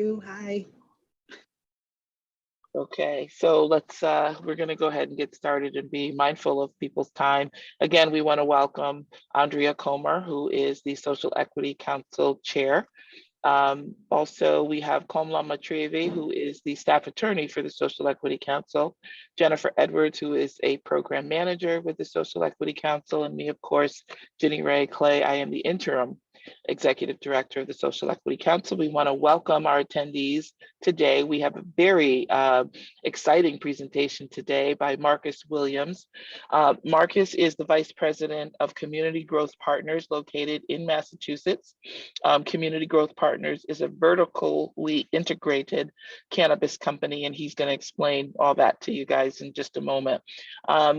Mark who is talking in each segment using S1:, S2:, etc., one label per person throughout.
S1: Hi.
S2: Okay, so we're going to go ahead and get started and be mindful of people's time. Again, we want to welcome Andrea Comer, who is the Social Equity Council Chair. Also, we have Komla Matrieve, who is the staff attorney for the Social Equity Council, Jennifer Edwards, who is a program manager with the Social Equity Council, and me, of course, Jenny Ray Clay. I am the interim executive director of the Social Equity Council. We want to welcome our attendees today. We have a very exciting presentation today by Marcus Williams. Marcus is the vice president of Community Growth Partners located in Massachusetts. Community Growth Partners is a vertically integrated cannabis company, and he's going to explain all that to you guys in just a moment.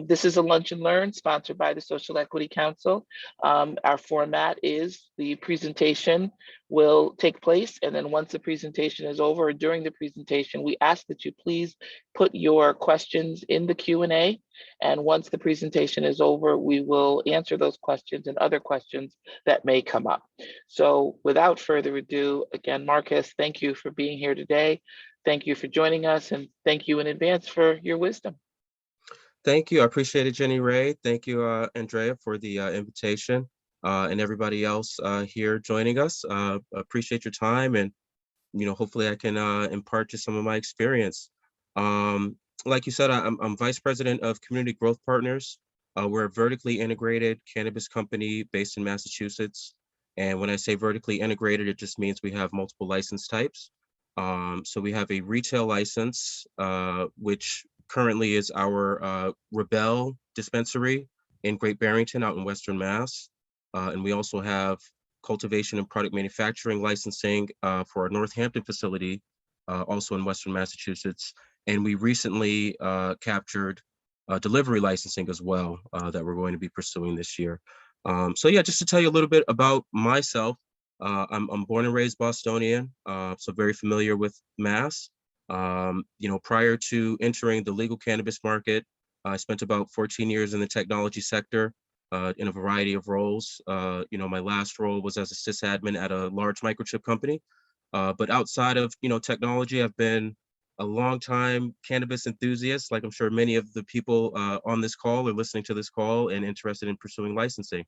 S2: This is a lunch and learn sponsored by the Social Equity Council. Our format is the presentation will take place, and then once the presentation is over, or during the presentation, we ask that you please put your questions in the Q&A, and once the presentation is over, we will answer those questions and other questions that may come up. So without further ado, again, Marcus, thank you for being here today. Thank you for joining us, and thank you in advance for your wisdom.
S3: Thank you. I appreciate it, Jenny Ray. Thank you, Andrea, for the invitation, and everybody else here joining us. Appreciate your time, and hopefully I can impart to some of my experience. Like you said, I'm vice president of Community Growth Partners. We're a vertically integrated cannabis company based in Massachusetts. And when I say vertically integrated, it just means we have multiple license types. So we have a retail license, which currently is our Rebel dispensary in Great Barrington out in Western Mass. And we also have cultivation and product manufacturing licensing for our Northampton facility, also in Western Massachusetts. And we recently captured delivery licensing as well that we're going to be pursuing this year. So yeah, just to tell you a little bit about myself, I'm born and raised Bostonian, so very familiar with Mass. Prior to entering the legal cannabis market, I spent about 14 years in the technology sector in a variety of roles. My last role was as a sysadmin at a large microchip company. But outside of, technology, I've been a long time cannabis enthusiast, like I'm sure many of the people on this call or listening to this call and interested in pursuing licensing.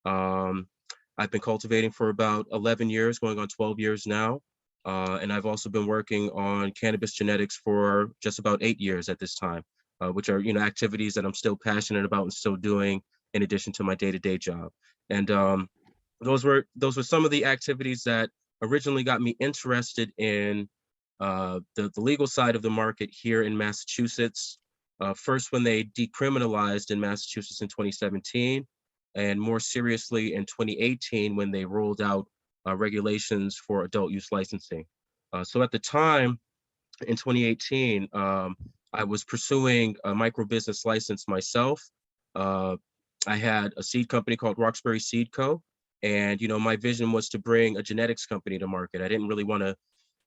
S3: I've been cultivating for about 11 years, going on 12 years now. And I've also been working on cannabis genetics for just about 8 years at this time, which are, activities that I'm still passionate about and still doing in addition to my day-to-day job. And those were some of the activities that originally got me interested in the legal side of the market here in Massachusetts. First, when they decriminalized in Massachusetts in 2017, and more seriously in 2018 when they rolled out regulations for adult use licensing. So at the time, in 2018, I was pursuing a micro business license myself. I had a seed company called Roxbury Seed Co. And, my vision was to bring a genetics company to market. I didn't really want to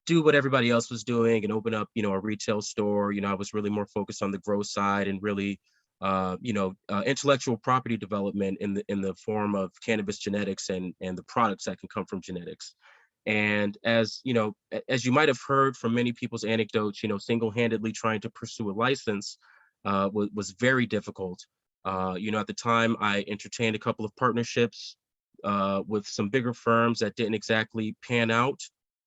S3: do what everybody else was doing and open up, a retail store. I was really more focused on the growth side and really, intellectual property development in the form of cannabis genetics and the products that can come from genetics. And as you might have heard from many people's anecdotes, single-handedly trying to pursue a license was very difficult. At the time, I entertained a couple of partnerships with some bigger firms that didn't exactly pan out.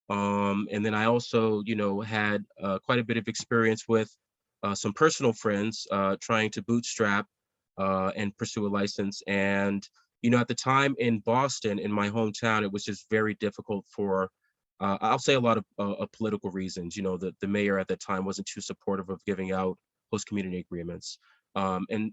S3: And then I also, had quite a bit of experience with some personal friends trying to bootstrap and pursue a license. And, at the time in Boston, in my hometown, it was just very difficult for, I'll say a lot of political reasons. The mayor at that time wasn't too supportive of giving out host community agreements. And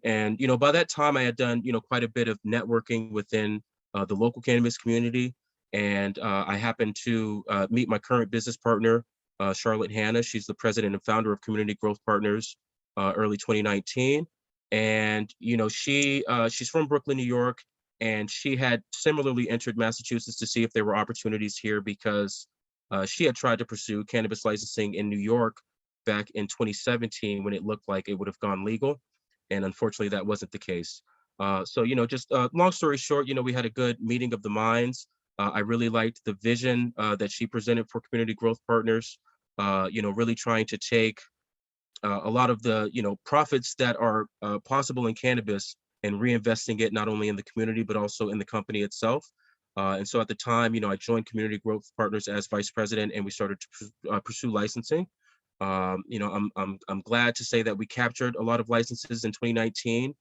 S3: by that time I had done, quite a bit of networking within the local cannabis community. And I happened to meet my current business partner, Charlotte Hanna. She's the president and founder of Community Growth Partners, early 2019. And, she's from Brooklyn, New York, and she had similarly entered Massachusetts to see if there were opportunities here because she had tried to pursue cannabis licensing in New York back in 2017 when it looked like it would have gone legal. And unfortunately, that wasn't the case. So, just long story short, we had a good meeting of the minds. I really liked the vision that she presented for Community Growth Partners. Really trying to take a lot of the profits that are possible in cannabis and reinvesting it not only in the community but also in the company itself. And so at the time, I joined Community Growth Partners as vice president, and we started to pursue licensing. I'm glad to say that we captured a lot of licenses in 2019.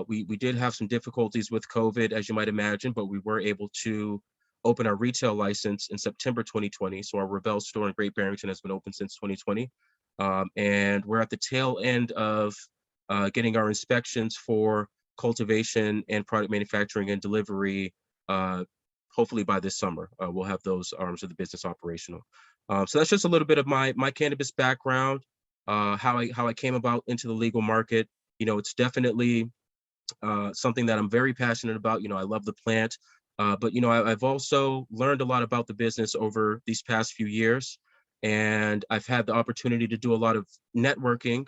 S3: We did have some difficulties with COVID, as you might imagine, but we were able to open our retail license in September 2020. So our Rebel store in Great Barrington has been open since 2020. And we're at the tail end of getting our inspections for cultivation and product manufacturing and delivery. Hopefully by this summer, we'll have those arms of the business operational. So that's just a little bit of my cannabis background, how I came about into the legal market. It's definitely something that I'm very passionate about. I love the plant, but I've also learned a lot about the business over these past few years, and I've had the opportunity to do a lot of networking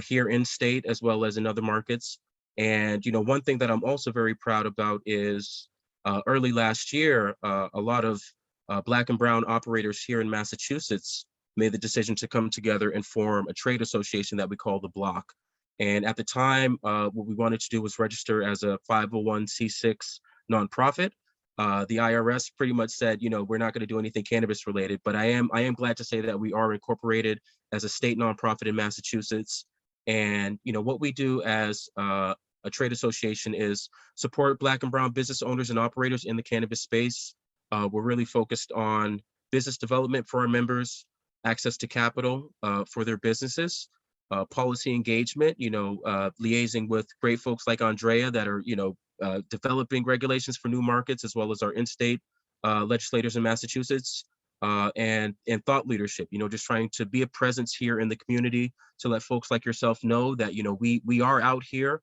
S3: here in state as well as in other markets. And one thing that I'm also very proud about is early last year, a lot of Black and brown operators here in Massachusetts made the decision to come together and form a trade association that we call the Block. And at the time, what we wanted to do was register as a 501c6 nonprofit. The IRS pretty much said, we're not going to do anything cannabis related, but I am glad to say that we are incorporated as a state nonprofit in Massachusetts. And what we do as a trade association is support Black and brown business owners and operators in the cannabis space. We're really focused on business development for our members, access to capital for their businesses, policy engagement, liaising with great folks like Andrea that are, developing regulations for new markets, as well as our in-state legislators in Massachusetts, and thought leadership, just trying to be a presence here in the community to let folks like yourself know that, we are out here,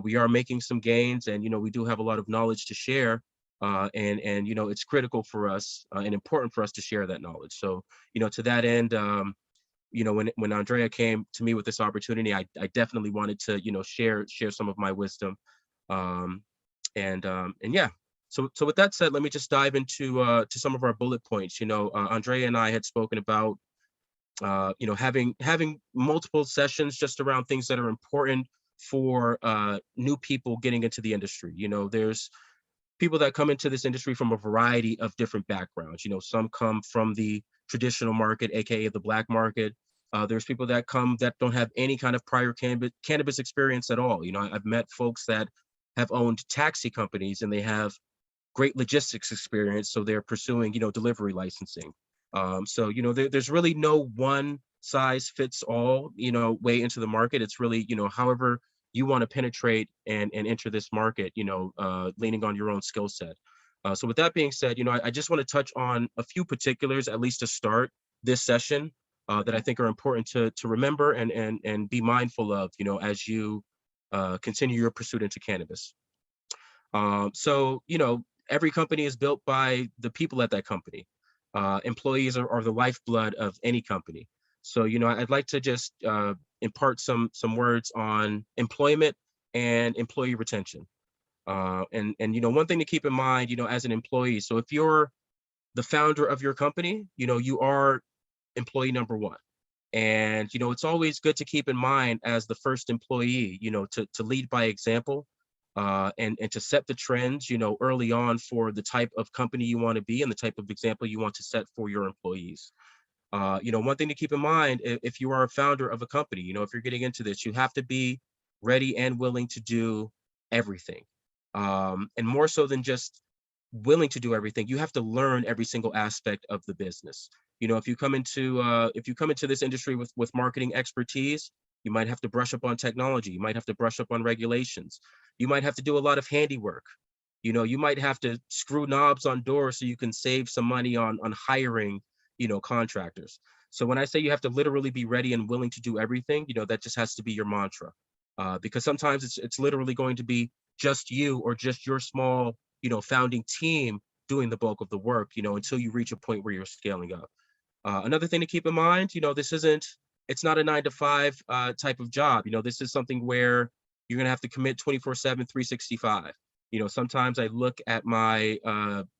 S3: we are making some gains, and, we do have a lot of knowledge to share. And it's critical for us and important for us to share that knowledge. So, to that end, when Andrea came to me with this opportunity, I definitely wanted to, share some of my wisdom. And yeah. So with that said, let me just dive into to some of our bullet points. Andrea and I had spoken about having multiple sessions just around things that are important for new people getting into the industry. There's people that come into this industry from a variety of different backgrounds. Some come from the traditional market, aka the Black market. There's people that come that don't have any kind of prior cannabis experience at all. I've met folks that have owned taxi companies and they have great logistics experience, so they're pursuing, delivery licensing. So, there's really no one size fits all, way into the market. It's really, however you want to penetrate and enter this market, leaning on your own skill set. So with that being said, I just want to touch on a few particulars, at least to start this session, that I think are important to remember and be mindful of, as you continue your pursuit into cannabis. So, every company is built by the people at that company. Employees are the lifeblood of any company. So, I'd like to just impart some words on employment and employee retention. And one thing to keep in mind, as an employee, so if you're the founder of your company, you are employee number one. And, it's always good to keep in mind as the first employee, to lead by example, and to set the trends, early on for the type of company you want to be and the type of example you want to set for your employees. One thing to keep in mind, if you are a founder of a company, if you're getting into this, you have to be ready and willing to do everything. And more so than just willing to do everything, you have to learn every single aspect of the business. If you come into this industry with marketing expertise, you might have to brush up on technology. You might have to brush up on regulations. You might have to do a lot of handiwork. You might have to screw knobs on doors so you can save some money on hiring, contractors. So when I say you have to literally be ready and willing to do everything, that just has to be your mantra. Because sometimes it's literally going to be just you or just your small, founding team doing the bulk of the work, until you reach a point where you're scaling up. Another thing to keep in mind, it's not a 9-to-5 type of job. This is something where you're going to have to commit 24/7, 365. Sometimes I look at my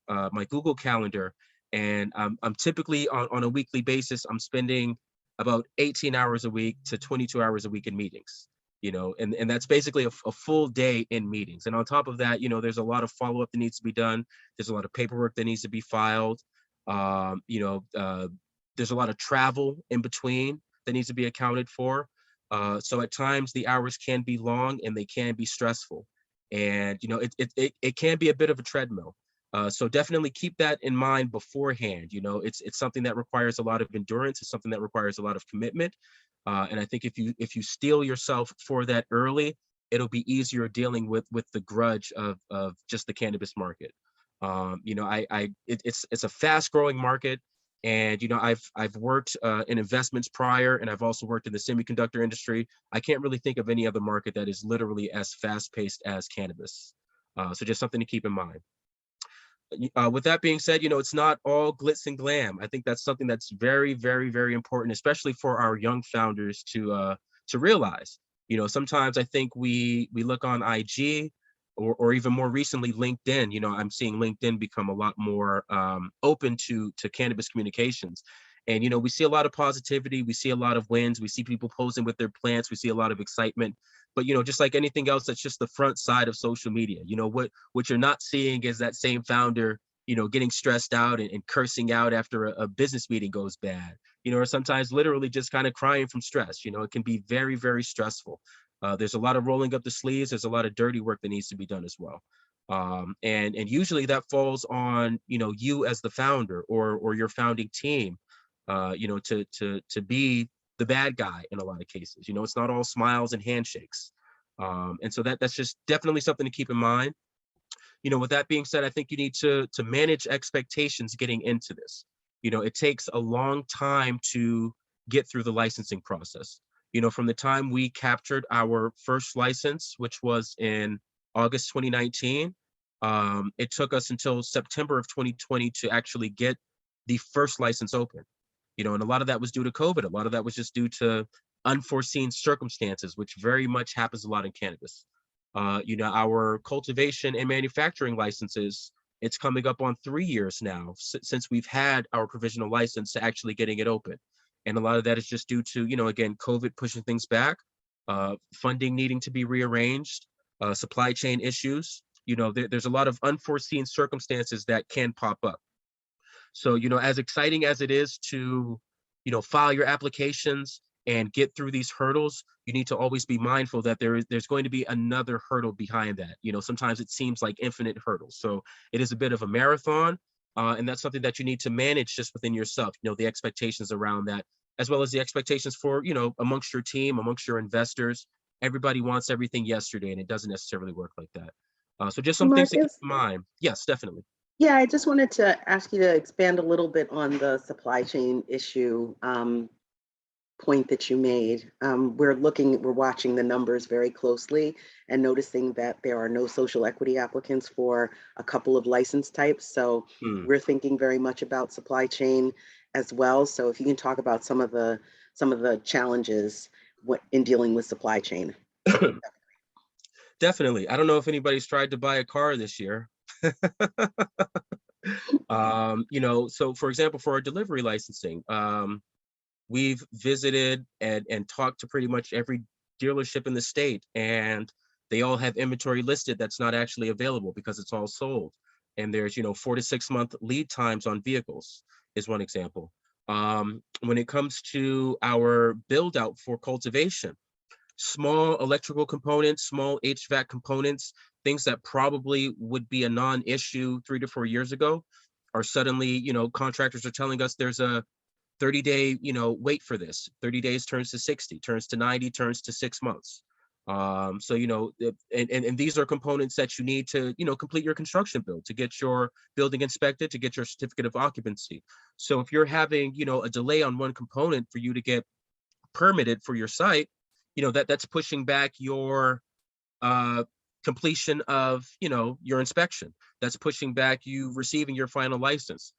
S3: my Google Calendar, and I'm typically on a weekly basis, I'm spending about 18 hours a week to 22 hours a week in meetings. And that's basically a full day in meetings. And on top of that, there's a lot of follow-up that needs to be done. There's a lot of paperwork that needs to be filed. Um, you know, uh, there's a lot of travel in between that needs to be accounted for. So at times the hours can be long and they can be stressful. And it can be a bit of a treadmill. So definitely keep that in mind beforehand. It's something that requires a lot of endurance. It's something that requires a lot of commitment. And I think if you steel yourself for that early, it'll be easier dealing with the grudge of just the cannabis market. It's a fast growing market, and I've worked in investments prior, and I've also worked in the semiconductor industry. I can't really think of any other market that is literally as fast paced as cannabis. So just something to keep in mind. With that being said, it's not all glitz and glam. I think that's something that's very, very, very important, especially for our young founders to realize. Sometimes I think we look on IG, or even more recently LinkedIn. I'm seeing LinkedIn become a lot more open to cannabis communications. And we see a lot of positivity, we see a lot of wins, we see people posing with their plants, we see a lot of excitement. But just like anything else, that's just the front side of social media. What you're not seeing is that same founder, getting stressed out and cursing out after a business meeting goes bad, or sometimes literally just kind of crying from stress. It can be very, very stressful. There's a lot of rolling up the sleeves. There's a lot of dirty work that needs to be done as well. And usually that falls on, you as the founder, or your founding team, to be the bad guy in a lot of cases. It's not all smiles and handshakes. And so that's just definitely something to keep in mind. With that being said, I think you need to manage expectations getting into this. It takes a long time to get through the licensing process. From the time we captured our first license, which was in August 2019, it took us until September of 2020 to actually get the first license open. And a lot of that was due to COVID. A lot of that was just due to unforeseen circumstances, which very much happens a lot in cannabis. Our cultivation and manufacturing licenses, it's coming up on 3 years now since we've had our provisional license to actually getting it open. And a lot of that is just due to, again, COVID pushing things back, funding needing to be rearranged, supply chain issues. There's a lot of unforeseen circumstances that can pop up. So, as exciting as it is to, file your applications and get through these hurdles, you need to always be mindful that there's going to be another hurdle behind that. Sometimes it seems like infinite hurdles. So it is a bit of a marathon, and that's something that you need to manage just within yourself, the expectations around that, as well as the expectations for, amongst your team, amongst your investors. Everybody wants everything yesterday, and it doesn't necessarily work like that. So just some things to keep in mind. Yes, definitely.
S1: Yeah, I just wanted to ask you to expand a little bit on the supply chain issue point that you made. We're watching the numbers very closely and noticing that there are no social equity applicants for a couple of license types. So we're thinking very much about supply chain as well. So if you can talk about some of the challenges in dealing with supply chain.
S3: Definitely. I don't know if anybody's tried to buy a car this year. So for example, for our delivery licensing, we've visited and talked to pretty much every dealership in the state, and they all have inventory listed that's not actually available because it's all sold. And there's, 4 to 6 month lead times on vehicles is one example. When it comes to our build out for cultivation, small electrical components, small HVAC components, things that probably would be a non-issue 3 to 4 years ago are suddenly, contractors are telling us there's a 30-day, wait for this. 30 days turns to 60, turns to 90, turns to 6 months. So, and these are components that you need to, complete your construction build, to get your building inspected, to get your certificate of occupancy. So if you're having, a delay on one component for you to get permitted for your site, that's pushing back your completion of, your inspection. That's pushing back you receiving your final license.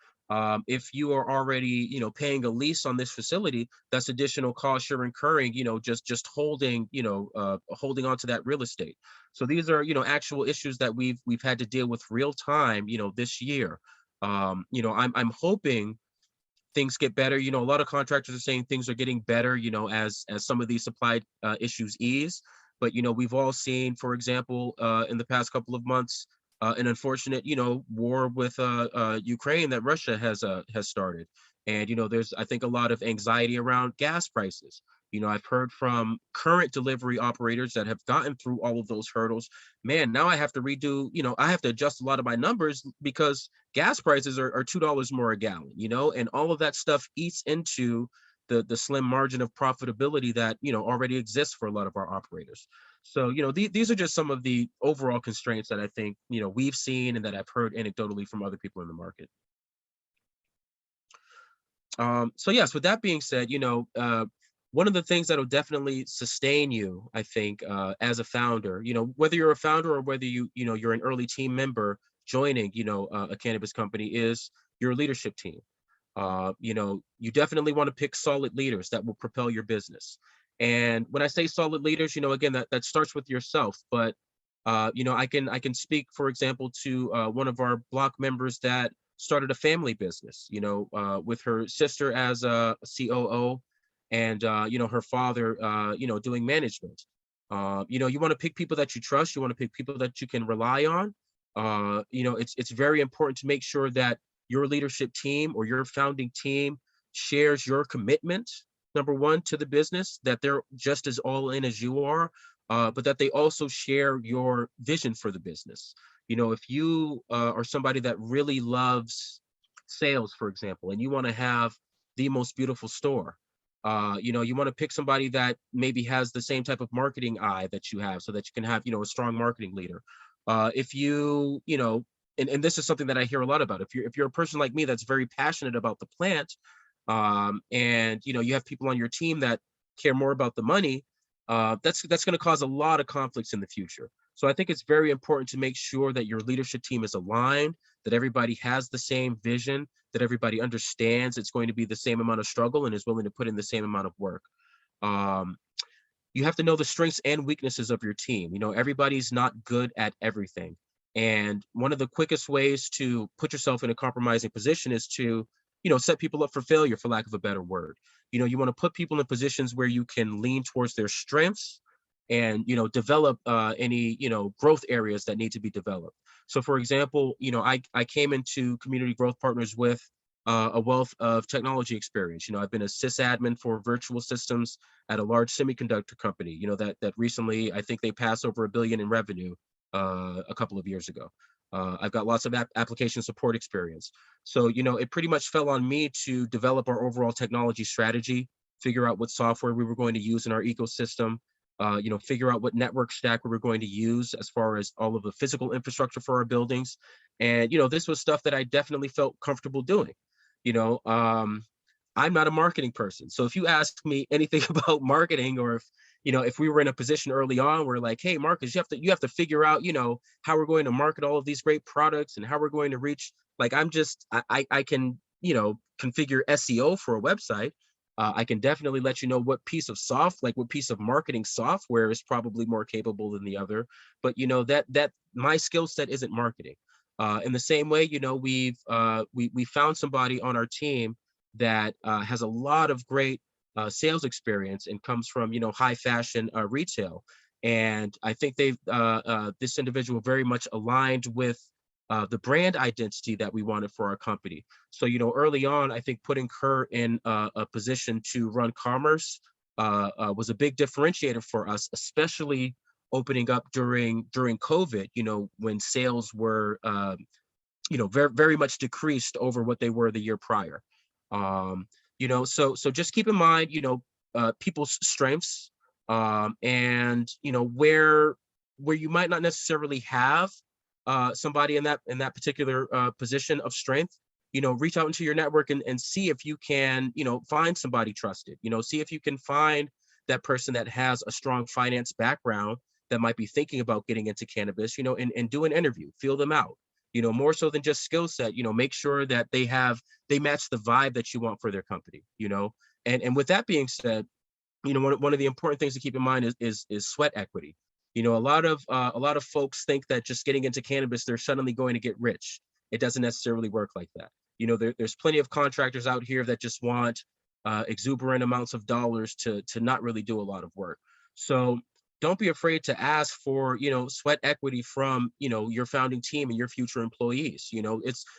S3: If you are already, paying a lease on this facility, that's additional cost you're incurring, just holding, holding on to that real estate. So these are, actual issues that we've had to deal with real time, this year. I'm hoping things get better. A lot of contractors are saying things are getting better, as some of these supply issues ease. But, we've all seen, for example, in the past couple of months, an unfortunate, war with Ukraine that Russia has started. And, there's, I think, a lot of anxiety around gas prices. I've heard from current delivery operators that have gotten through all of those hurdles. Man, now I have to redo, I have to adjust a lot of my numbers because gas prices are $2 more a gallon, and all of that stuff eats into the slim margin of profitability that, already exists for a lot of our operators. So, these are just some of the overall constraints that I think, we've seen and that I've heard anecdotally from other people in the market. So yes, with that being said, one of the things that'll definitely sustain you, I think, as a founder, whether you're a founder or whether you're an early team member joining, a cannabis company, is your leadership team. You definitely want to pick solid leaders that will propel your business. And when I say solid leaders, again, that starts with yourself. But I can speak, for example, to one of our block members that started a family business, with her sister as a COO, and her father, doing management. You want to pick people that you trust. You want to pick people that you can rely on. It's very important to make sure that your leadership team or your founding team shares your commitment, number one, to the business, that they're just as all in as you are, but that they also share your vision for the business. If you are somebody that really loves sales, for example, and you want to have the most beautiful store, you want to pick somebody that maybe has the same type of marketing eye that you have, so that you can have, a strong marketing leader. If you, and this is something that I hear a lot about. If you're a person like me that's very passionate about the plant, and you have people on your team that care more about the money, that's going to cause a lot of conflicts in the future. So I think it's very important to make sure that your leadership team is aligned, that everybody has the same vision, that everybody understands it's going to be the same amount of struggle and is willing to put in the same amount of work. You have to know the strengths and weaknesses of your team. Everybody's not good at everything. And one of the quickest ways to put yourself in a compromising position is to, set people up for failure, for lack of a better word. You want to put people in positions where you can lean towards their strengths and, develop any, growth areas that need to be developed. So for example, I came into Community Growth Partners with a wealth of technology experience. I've been a sysadmin for virtual systems at a large semiconductor company, that recently, I think they passed over $1 billion in revenue a couple of years ago. I've got lots of application support experience. So, it pretty much fell on me to develop our overall technology strategy, figure out what software we were going to use in our ecosystem, figure out what network stack we were going to use as far as all of the physical infrastructure for our buildings. And, this was stuff that I definitely felt comfortable doing. I'm not a marketing person. So if you ask me anything about marketing, or if we were in a position early on where like, hey, Marcus, you have to figure out, how we're going to market all of these great products and how we're going to reach, like, I can, configure SEO for a website. I can definitely let you know what piece of marketing software is probably more capable than the other. But, that my skill set isn't marketing. In the same way, we found somebody on our team that has a lot of great sales experience and comes from, high fashion retail. And I think this individual very much aligned with the brand identity that we wanted for our company. So, early on, I think putting her in a position to run commerce was a big differentiator for us, especially opening up during COVID, when sales were, very, very much decreased over what they were the year prior. So just keep in mind, people's strengths, and, where you might not necessarily have somebody in that particular position of strength, reach out into your network and see if you can, find somebody trusted, see if you can find that person that has a strong finance background that might be thinking about getting into cannabis, and do an interview, feel them out. more so than just skill set. Make sure that they match the vibe that you want for their company. And with that being said, one of the important things to keep in mind is sweat equity. A lot of folks think that just getting into cannabis, they're suddenly going to get rich. It doesn't necessarily work like that. There's plenty of contractors out here that just want exuberant amounts of dollars to not really do a lot of work. So don't be afraid to ask for sweat equity from your founding team and your future employees.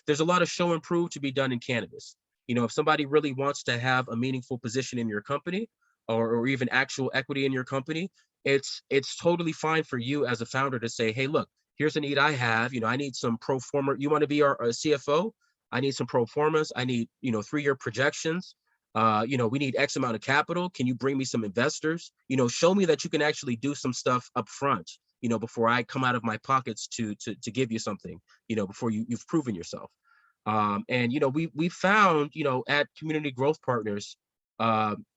S3: There's a lot of show and prove to be done in cannabis. If somebody really wants to have a meaningful position in your company, or even actual equity in your company, it's totally fine for you as a founder to say, hey, look, here's a need I have. I need some pro forma. You want to be our CFO? I need some pro formas. I need 3-year projections. We need X amount of capital. Can you bring me some investors? Show me that you can actually do some stuff up front, before I come out of my pockets to give you something, before you've proven yourself. And we found, at Community Growth Partners,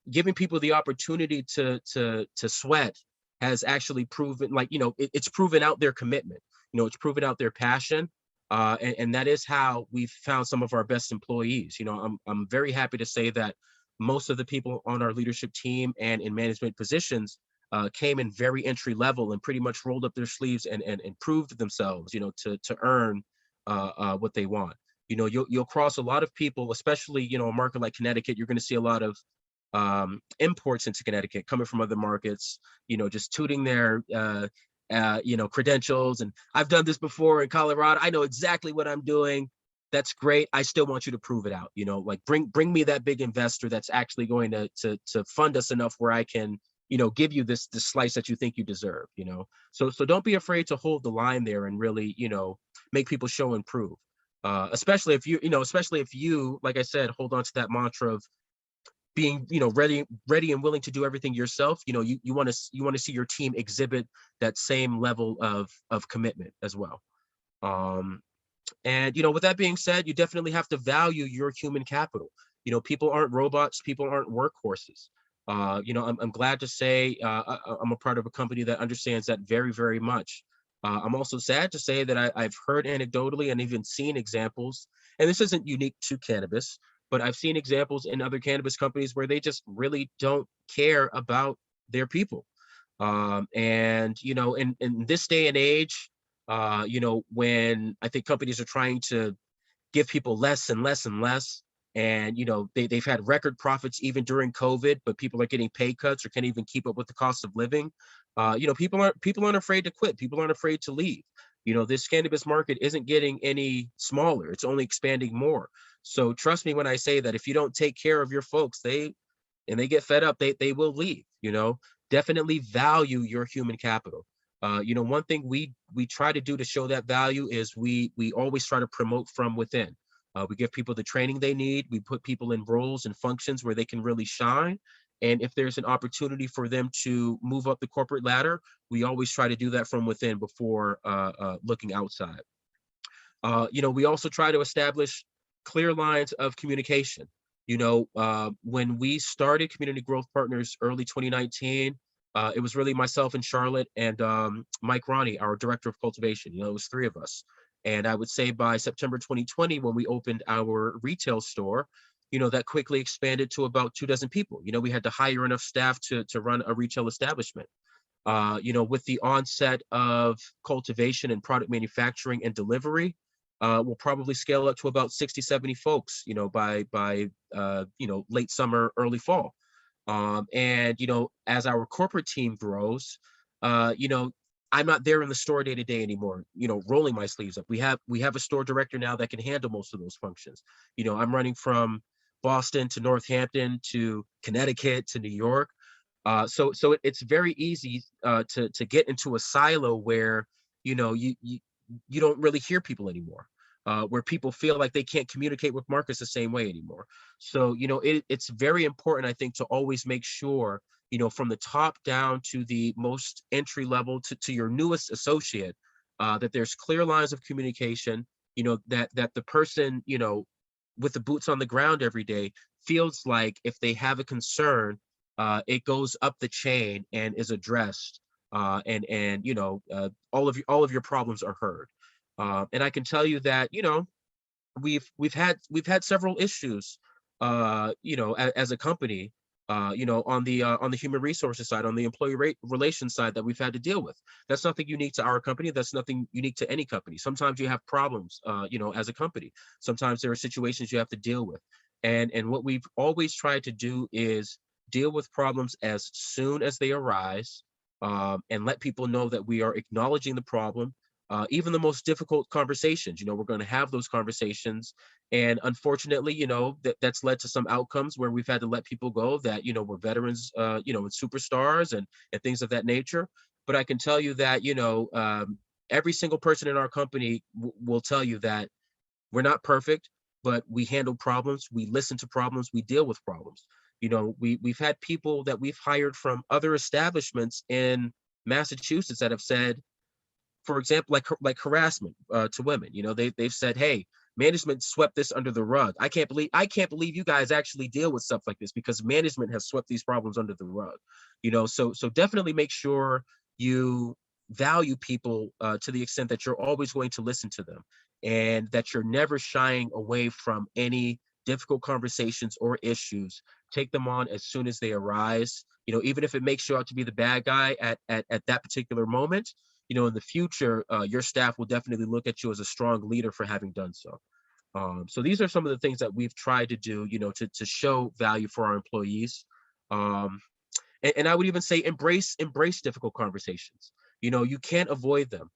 S3: giving people the opportunity to sweat has actually proven, it's proven out their commitment. It's proven out their passion. And that is how we've found some of our best employees. I'm very happy to say that most of the people on our leadership team and in management positions came in very entry level and pretty much rolled up their sleeves and proved themselves, to earn what they want. You'll cross a lot of people, especially, a market like Connecticut. You're going to see a lot of imports into Connecticut coming from other markets, just tooting their credentials. And I've done this before in Colorado. I know exactly what I'm doing. That's great. I still want you to prove it out. Bring me that big investor that's actually going to fund us enough where I can, give you this slice that you think you deserve. So don't be afraid to hold the line there and really, make people show and prove. Especially if you, like I said, hold on to that mantra of being, ready and willing to do everything yourself. You want to see your team exhibit that same level of commitment as well. And with that being said, you definitely have to value your human capital. People aren't robots. People aren't workhorses. I'm glad to say I'm a part of a company that understands that very, very much. I'm also sad to say that I've heard anecdotally and even seen examples, and this isn't unique to cannabis, but I've seen examples in other cannabis companies where they just really don't care about their people. And, in this day and age, when I think companies are trying to give people less and less and less, and they've had record profits even during COVID, but people are getting pay cuts or can't even keep up with the cost of living. People aren't afraid to quit. People aren't afraid to leave. This cannabis market isn't getting any smaller. It's only expanding more. So trust me when I say that if you don't take care of your folks, they get fed up, they will leave. Definitely value your human capital. One thing we try to do to show that value is we always try to promote from within. We give people the training they need. We put people in roles and functions where they can really shine. And if there's an opportunity for them to move up the corporate ladder, we always try to do that from within before looking outside. We also try to establish clear lines of communication. When we started Community Growth Partners early 2019, it was really myself and Charlotte and Mike Ronnie, our director of cultivation. It was 3 of us. And I would say by September 2020, when we opened our retail store, that quickly expanded to about 24 people. We had to hire enough staff to run a retail establishment. With the onset of cultivation and product manufacturing and delivery, we'll probably scale up to about 60, 70 folks, by late summer, early fall. And, as our corporate team grows, I'm not there in the store day to day anymore, rolling my sleeves up. We have a store director now that can handle most of those functions. I'm running from Boston to Northampton to Connecticut to New York. So it's very easy to get into a silo where, you don't really hear people anymore. Where people feel like they can't communicate with markets the same way anymore. So, it's very important, I think, to always make sure, from the top down to the most entry level to your newest associate, that there's clear lines of communication, that the person, with the boots on the ground every day feels like if they have a concern, it goes up the chain and is addressed, and all of your problems are heard. And I can tell you that, we've had several issues, as a company, on the human resources side, on the employee relations side, that we've had to deal with. That's nothing unique to our company. That's nothing unique to any company. Sometimes you have problems, as a company. Sometimes there are situations you have to deal with. And what we've always tried to do is deal with problems as soon as they arise, and let people know that we are acknowledging the problem. Even the most difficult conversations, we're going to have those conversations. And unfortunately, that's led to some outcomes where we've had to let people go that, were veterans, and superstars and things of that nature. But I can tell you that, every single person in our company will tell you that we're not perfect, but we handle problems, we listen to problems, we deal with problems. We've had people that we've hired from other establishments in Massachusetts that have said, for example, like harassment, to women. They've said, "Hey, management swept this under the rug. I can't believe you guys actually deal with stuff like this because management has swept these problems under the rug." So definitely make sure you value people, to the extent that you're always going to listen to them, and that you're never shying away from any difficult conversations or issues. Take them on as soon as they arise. Even if it makes you out to be the bad guy at that particular moment, in the future, your staff will definitely look at you as a strong leader for having done so. So these are some of the things that we've tried to do, to show value for our employees. Um, and I would even say embrace difficult conversations. You can't avoid them.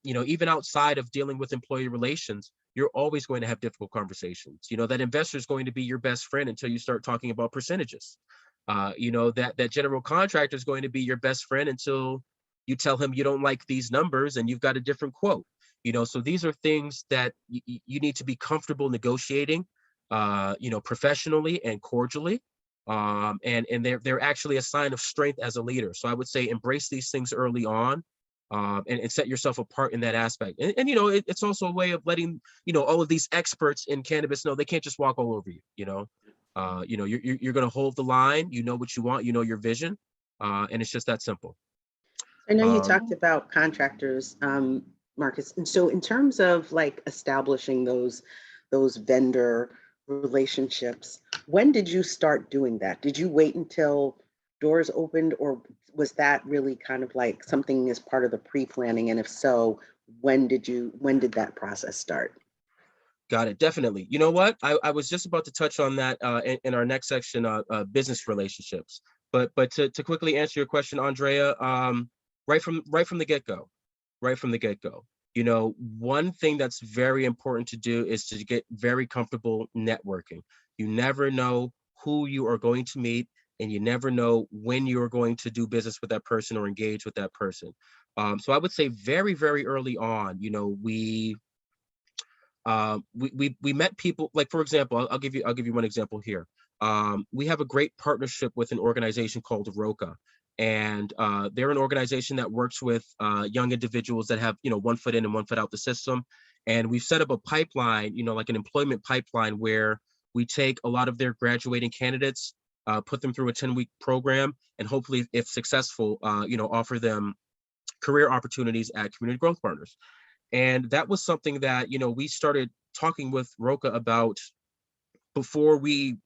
S3: Even outside of dealing with employee relations, you're always going to have difficult conversations. That investor is going to be your best friend until you start talking about percentages. That general contractor is going to be your best friend until you tell him you don't like these numbers and you've got a different quote. So these are things that you need to be comfortable negotiating, professionally and cordially. And they're actually a sign of strength as a leader. So I would say embrace these things early on, and set yourself apart in that aspect. And it's also a way of letting all of these experts in cannabis know they can't just walk all over you. You're going to hold the line. You know what you want. You know your vision, and it's just that simple.
S1: I know you
S3: Um,
S1: talked about contractors, Marcus. And so in terms of like establishing those vendor relationships, when did you start doing that? Did you wait until doors opened, or was that really kind of like something as part of the pre-planning? And if so, when did that process start?
S3: Got it. Definitely. You know what? I was just about to touch on that, in our next section, business relationships. But to quickly answer your question, Andrea, right from the get-go, right from the get-go. One thing that's very important to do is to get very comfortable networking. You never know who you are going to meet, and you never know when you are going to do business with that person or engage with that person. So I would say very, very early on, we met people, like, for example, I'll give you one example here. We have a great partnership with an organization called Roca, and they're an organization that works with young individuals that have, one foot in and one foot out the system. And we've set up a pipeline, like an employment pipeline, where we take a lot of their graduating candidates, put them through a 10-week program, and hopefully, if successful, offer them career opportunities at Community Growth Partners. And that was something that, we started talking with Roca about before we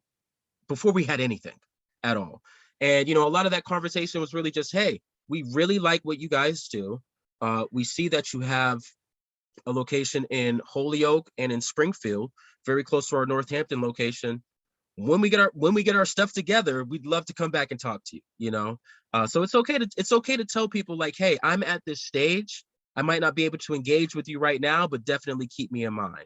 S3: had anything at all. And, a lot of that conversation was really just, hey, we really like what you guys do. We see that you have a location in Holyoke and in Springfield, very close to our Northampton location. When we get our stuff together, we'd love to come back and talk to you. So it's okay to tell people, like, hey, I'm at this stage. I might not be able to engage with you right now, but definitely keep me in mind.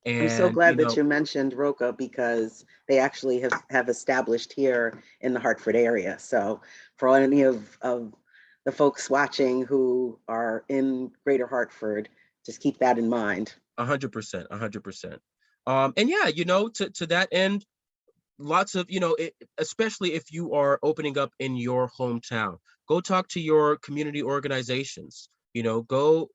S1: I'm so
S3: And
S1: glad that you mentioned Roca, because they actually have established here in the Hartford area. So for any of the folks watching who are in Greater Hartford, just keep that in mind.
S3: 100%, 100%. And yeah, to that end, lots of, especially if you are opening up in your hometown, go talk to your community organizations. Go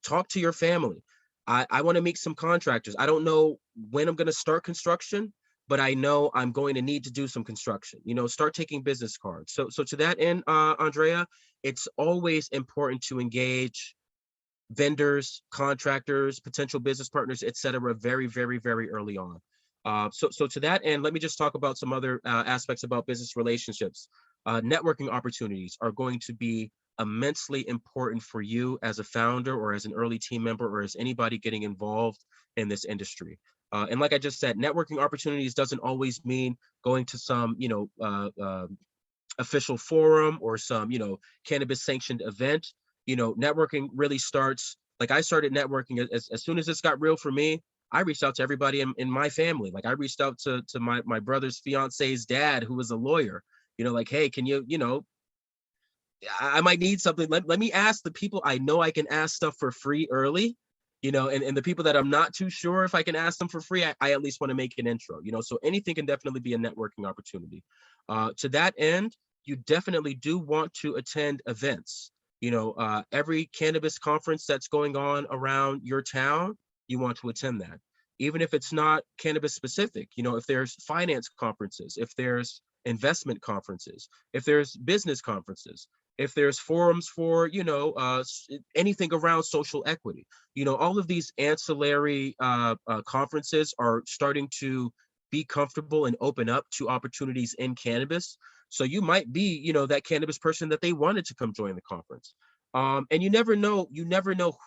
S3: talk to your family. I want to meet some contractors. I don't know when I'm going to start construction, but I know I'm going to need to do some construction. Start taking business cards. So to that end, Andrea, it's always important to engage vendors, contractors, potential business partners, et cetera, very, very, very early on. So to that end, let me just talk about some other aspects about business relationships. Networking opportunities are going to be immensely important for you as a founder or as an early team member or as anybody getting involved in this industry. And like I just said, networking opportunities doesn't always mean going to some, official forum or some, cannabis sanctioned event. Networking really starts, like I started networking as soon as this got real for me. I reached out to everybody in my family. Like I reached out to my brother's fiance's dad, who was a lawyer, like, hey, can you, I might need something. Let me ask the people I know I can ask stuff for free early, and the people that I'm not too sure if I can ask them for free, I at least want to make an intro, so anything can definitely be a networking opportunity. To that end, you definitely do want to attend events. Every cannabis conference that's going on around your town, you want to attend that. Even if it's not cannabis specific, if there's finance conferences, if there's investment conferences, if there's business conferences, if there's forums for, anything around social equity, all of these ancillary conferences are starting to be comfortable and open up to opportunities in cannabis. So you might be, that cannabis person that they wanted to come join the conference. And you never know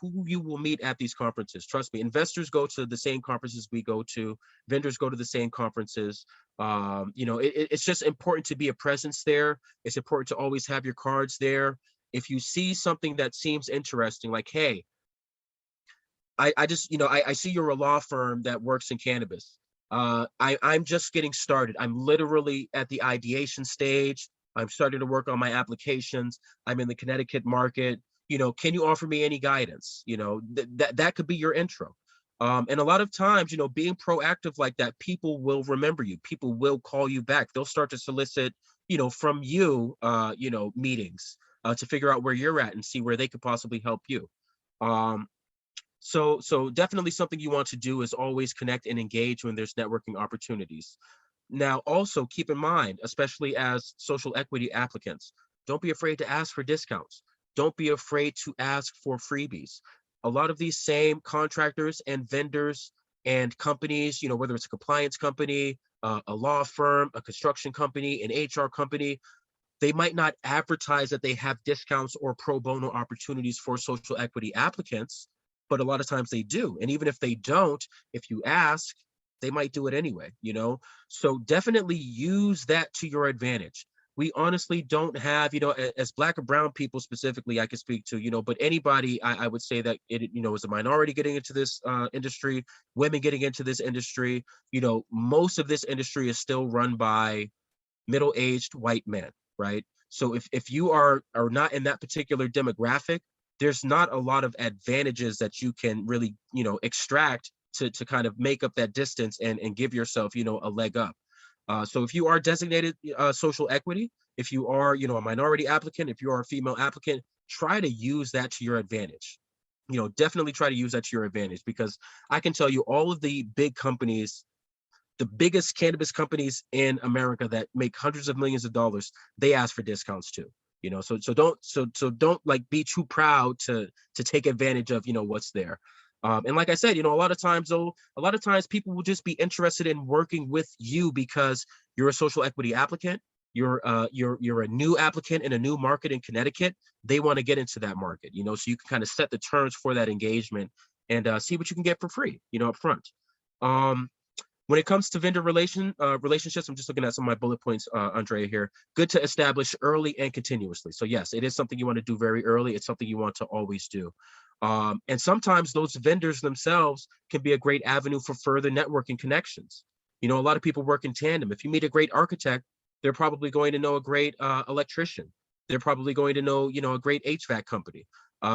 S3: who you will meet at these conferences. Trust me, investors go to the same conferences we go to, vendors go to the same conferences. It's just important to be a presence there. It's important to always have your cards there. If you see something that seems interesting, like, hey, I just, I see you're a law firm that works in cannabis. I'm just getting started. I'm literally at the ideation stage. I'm starting to work on my applications. I'm in the Connecticut market. Can you offer me any guidance? That could be your intro. And a lot of times, being proactive like that, people will remember you. People will call you back. They'll start to solicit, from you, meetings to figure out where you're at and see where they could possibly help you. So definitely something you want to do is always connect and engage when there's networking opportunities. Now, also keep in mind, especially as social equity applicants, don't be afraid to ask for discounts. Don't be afraid to ask for freebies. A lot of these same contractors and vendors and companies, whether it's a compliance company, a law firm, a construction company, an HR company, they might not advertise that they have discounts or pro bono opportunities for social equity applicants, but a lot of times they do. And even if they don't, if you ask, they might do it anyway, So definitely use that to your advantage. We honestly don't have, as Black or brown people specifically, I can speak to, but anybody, I would say that it, is a minority getting into this industry, women getting into this industry, most of this industry is still run by middle-aged white men, right? So if you are not in that particular demographic, there's not a lot of advantages that you can really, extract to kind of make up that distance and give yourself, a leg up. So if you are designated social equity, if you are, a minority applicant, if you are a female applicant, try to use that to your advantage. Definitely try to use that to your advantage, because I can tell you all of the big companies, the biggest cannabis companies in America that make hundreds of millions of dollars, they ask for discounts too. So don't like be too proud to take advantage of what's there. And like I said, a lot of times people will just be interested in working with you because you're a social equity applicant. You're a new applicant in a new market in Connecticut. They want to get into that market, so you can kind of set the terms for that engagement and see what you can get for free, up front. When it comes to vendor relationships, I'm just looking at some of my bullet points, Andrea, here. Good to establish early and continuously. So yes, it is something you want to do very early. It's something you want to always do. And sometimes those vendors themselves can be a great avenue for further networking connections. A lot of people work in tandem. If you meet a great architect, they're probably going to know a great electrician. They're probably going to know, a great HVAC company.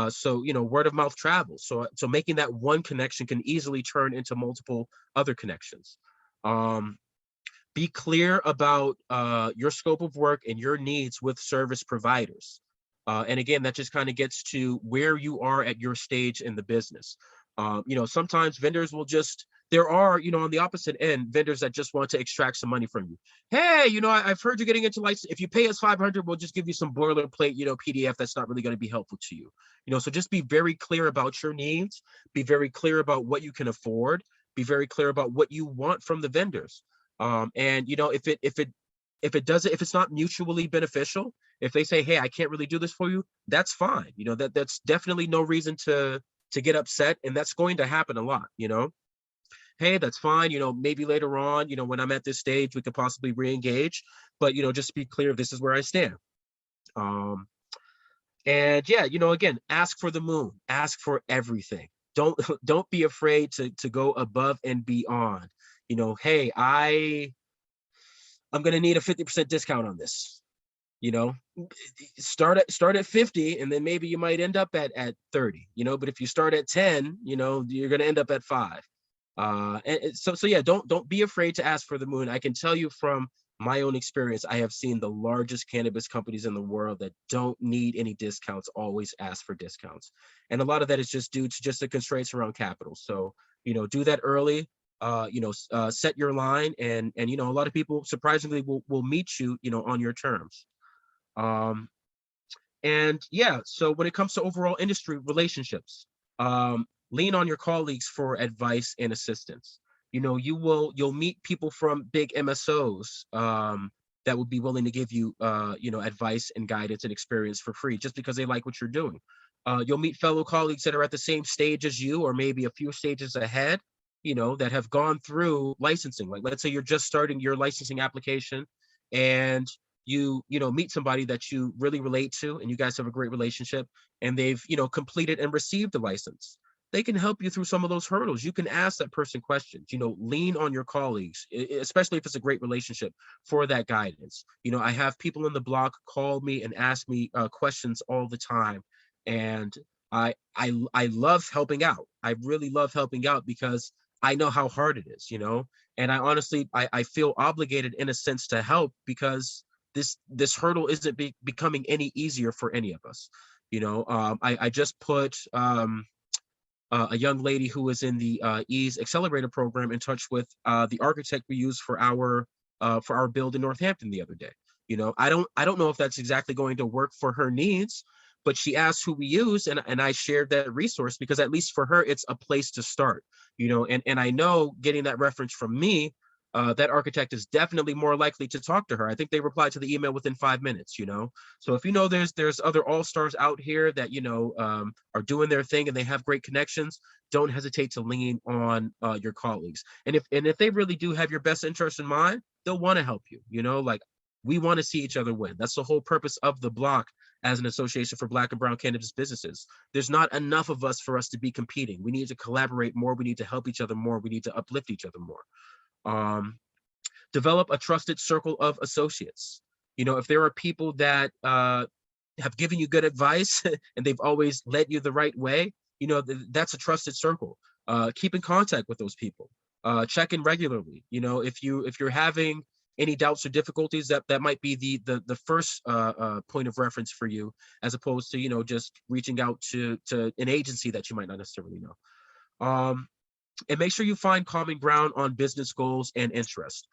S3: So word of mouth travels. So making that one connection can easily turn into multiple other connections. Be clear about your scope of work and your needs with service providers. And again, that just kind of gets to where you are at your stage in the business. Sometimes vendors will just there are, on the opposite end, vendors that just want to extract some money from you. Hey, I've heard you're getting into license. If you pay us 500, we'll just give you some boilerplate, PDF that's not really going to be helpful to you. So just be very clear about your needs, be very clear about what you can afford, be very clear about what you want from the vendors. And if it's not mutually beneficial, if they say, hey, I can't really do this for you, that's fine. That's definitely no reason to get upset, and that's going to happen a lot. Hey, that's fine. Maybe later on, when I'm at this stage, we could possibly re-engage, but just be clear, this is where I stand. And yeah, again, ask for the moon, ask for everything. Don't be afraid to go above and beyond. Hey, I'm gonna need a 50% discount on this. Start at 50, and then maybe you might end up at 30. But if you start at 10, you're gonna end up at 5. And so yeah, don't be afraid to ask for the moon. I can tell you from my own experience, I have seen the largest cannabis companies in the world that don't need any discounts always ask for discounts, and a lot of that is just due to just the constraints around capital. So do that early. Set your line, and a lot of people surprisingly will meet you on your terms. And yeah, so when it comes to overall industry relationships, lean on your colleagues for advice and assistance. You'll meet people from big MSOs that would be willing to give you advice and guidance and experience for free just because they like what you're doing. You'll meet fellow colleagues that are at the same stage as you, or maybe a few stages ahead, that have gone through licensing. Like, let's say you're just starting your licensing application, and you meet somebody that you really relate to, and you guys have a great relationship, and they've completed and received the license. They can help you through some of those hurdles. You can ask that person questions. Lean on your colleagues, especially if it's a great relationship, for that guidance. I have people in the block call me and ask me questions all the time, and I love helping out. I really love helping out because I know how hard it is. And I honestly I feel obligated in a sense to help, because this hurdle isn't becoming any easier for any of us. I just put a young lady who was in the Ease Accelerator program in touch with the architect we use for our build in Northampton the other day. I don't know if that's exactly going to work for her needs, but she asked who we use, and I shared that resource because at least for her, it's a place to start. And I know, getting that reference from me, that architect is definitely more likely to talk to her. I think they replied to the email within 5 minutes. So if there's other all-stars out here that are doing their thing and they have great connections, don't hesitate to lean on your colleagues. And if they really do have your best interest in mind, they'll want to help you. Like, we want to see each other win. That's the whole purpose of the block as an association for Black and brown cannabis businesses. There's not enough of us for us to be competing. We need to collaborate more. We need to help each other more. We need to uplift each other more. Develop a trusted circle of associates. If there are people that have given you good advice and they've always led you the right way, that's a trusted circle. Keep in contact with those people. Check in regularly. If you're having any doubts or difficulties, that might be the first point of reference for you, as opposed to just reaching out to an agency that you might not necessarily know. And make sure you find common ground on business goals and interest.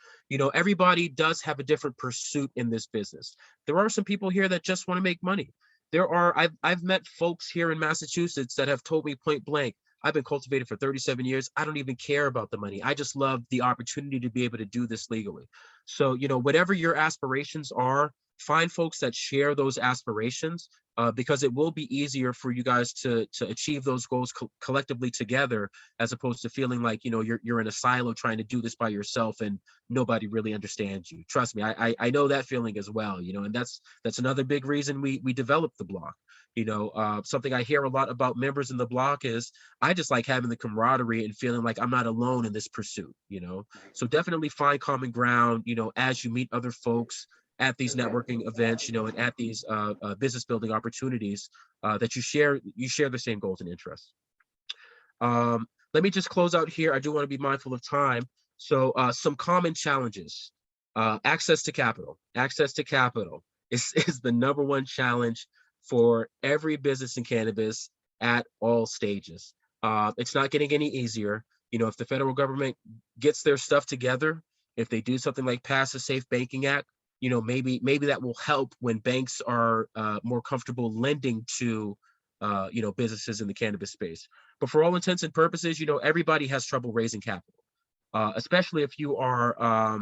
S3: Everybody does have a different pursuit in this business. There are some people here that just want to make money. I've met folks here in Massachusetts that have told me point blank, I've been cultivating for 37 years. I don't even care about the money. I just love the opportunity to be able to do this legally. So, whatever your aspirations are, find folks that share those aspirations, because it will be easier for you guys to achieve those goals collectively together, as opposed to feeling like you're in a silo trying to do this by yourself and nobody really understands you. Trust me, I know that feeling as well. And that's another big reason we developed the block. Something I hear a lot about members in the block is, I just like having the camaraderie and feeling like I'm not alone in this pursuit. So definitely find common ground as you meet other folks at these networking events, and at these business building opportunities, that you share the same goals and interests. Let me just close out here. I do want to be mindful of time. So some common challenges. Access to capital. Access to capital is the number one challenge for every business in cannabis at all stages. It's not getting any easier. If the federal government gets their stuff together, if they do something like pass a Safe Banking Act, maybe that will help when banks are more comfortable lending to businesses in the cannabis space. But for all intents and purposes, everybody has trouble raising capital, especially if you are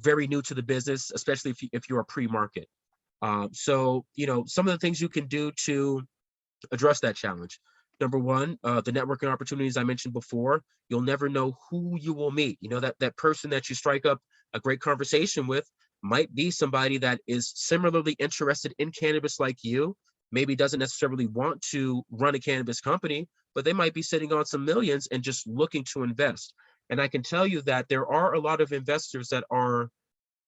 S3: very new to the business, especially if you're a pre-market. So some of the things you can do to address that challenge. Number one, the networking opportunities I mentioned before. You'll never know who you will meet. That person that you strike up a great conversation with might be somebody that is similarly interested in cannabis like you, maybe doesn't necessarily want to run a cannabis company, but they might be sitting on some millions and just looking to invest. And I can tell you that there are a lot of investors that are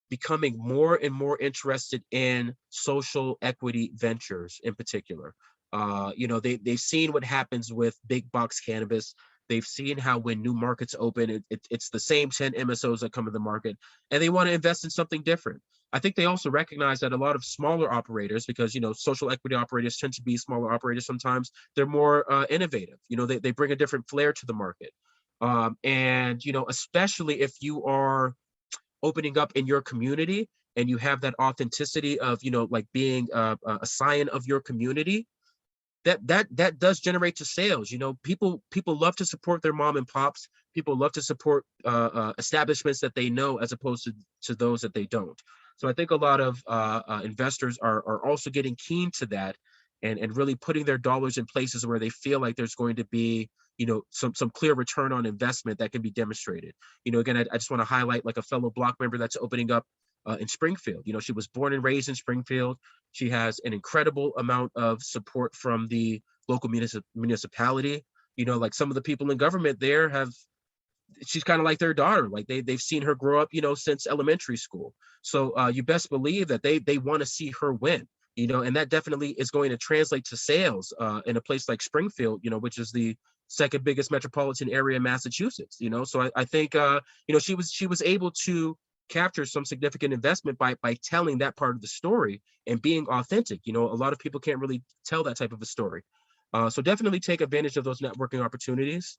S3: becoming more and more interested in social equity ventures in particular. They've seen what happens with big box cannabis. They've seen how when new markets open, it's the same 10 MSOs that come to the market, and they want to invest in something different. I think they also recognize that a lot of smaller operators, because social equity operators tend to be smaller operators sometimes, they're more innovative. They bring a different flair to the market. And especially if you are opening up in your community and you have that authenticity of like being a scion of your community, that does generate to sales. People love to support their mom and pops. People love to support establishments that they know as opposed to those that they don't. So I think a lot of investors are also getting keen to that and really putting their dollars in places where they feel like there's going to be some clear return on investment that can be demonstrated. Again, I just want to highlight like a fellow block member that's opening up in Springfield. She was born and raised in Springfield. She has an incredible amount of support from the local municipality. Like some of the people in government there she's kind of like their daughter. Like they've seen her grow up, since elementary school. So you best believe that they want to see her win. And that definitely is going to translate to sales in a place like Springfield, which is the second biggest metropolitan area in Massachusetts. So I think she was able to capture some significant investment by telling that part of the story and being authentic. A lot of people can't really tell that type of a story. So definitely take advantage of those networking opportunities.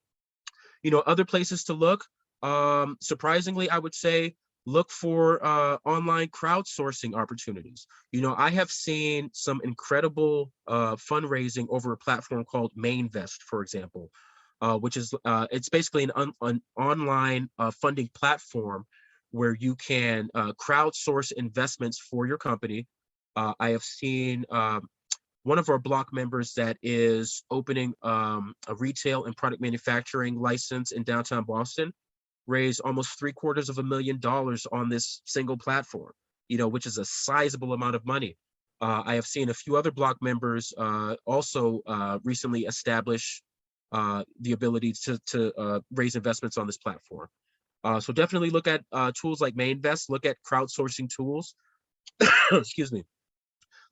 S3: Other places to look, surprisingly, I would say look for online crowdsourcing opportunities. I have seen some incredible fundraising over a platform called Mainvest, for example, which is it's basically an online funding platform where you can crowdsource investments for your company. I have seen one of our block members that is opening a retail and product manufacturing license in downtown Boston raised almost $750,000 on this single platform, which is a sizable amount of money. I have seen a few other block members also recently establish the ability to raise investments on this platform. So definitely look at tools like Mainvest, look at crowdsourcing tools. Excuse me.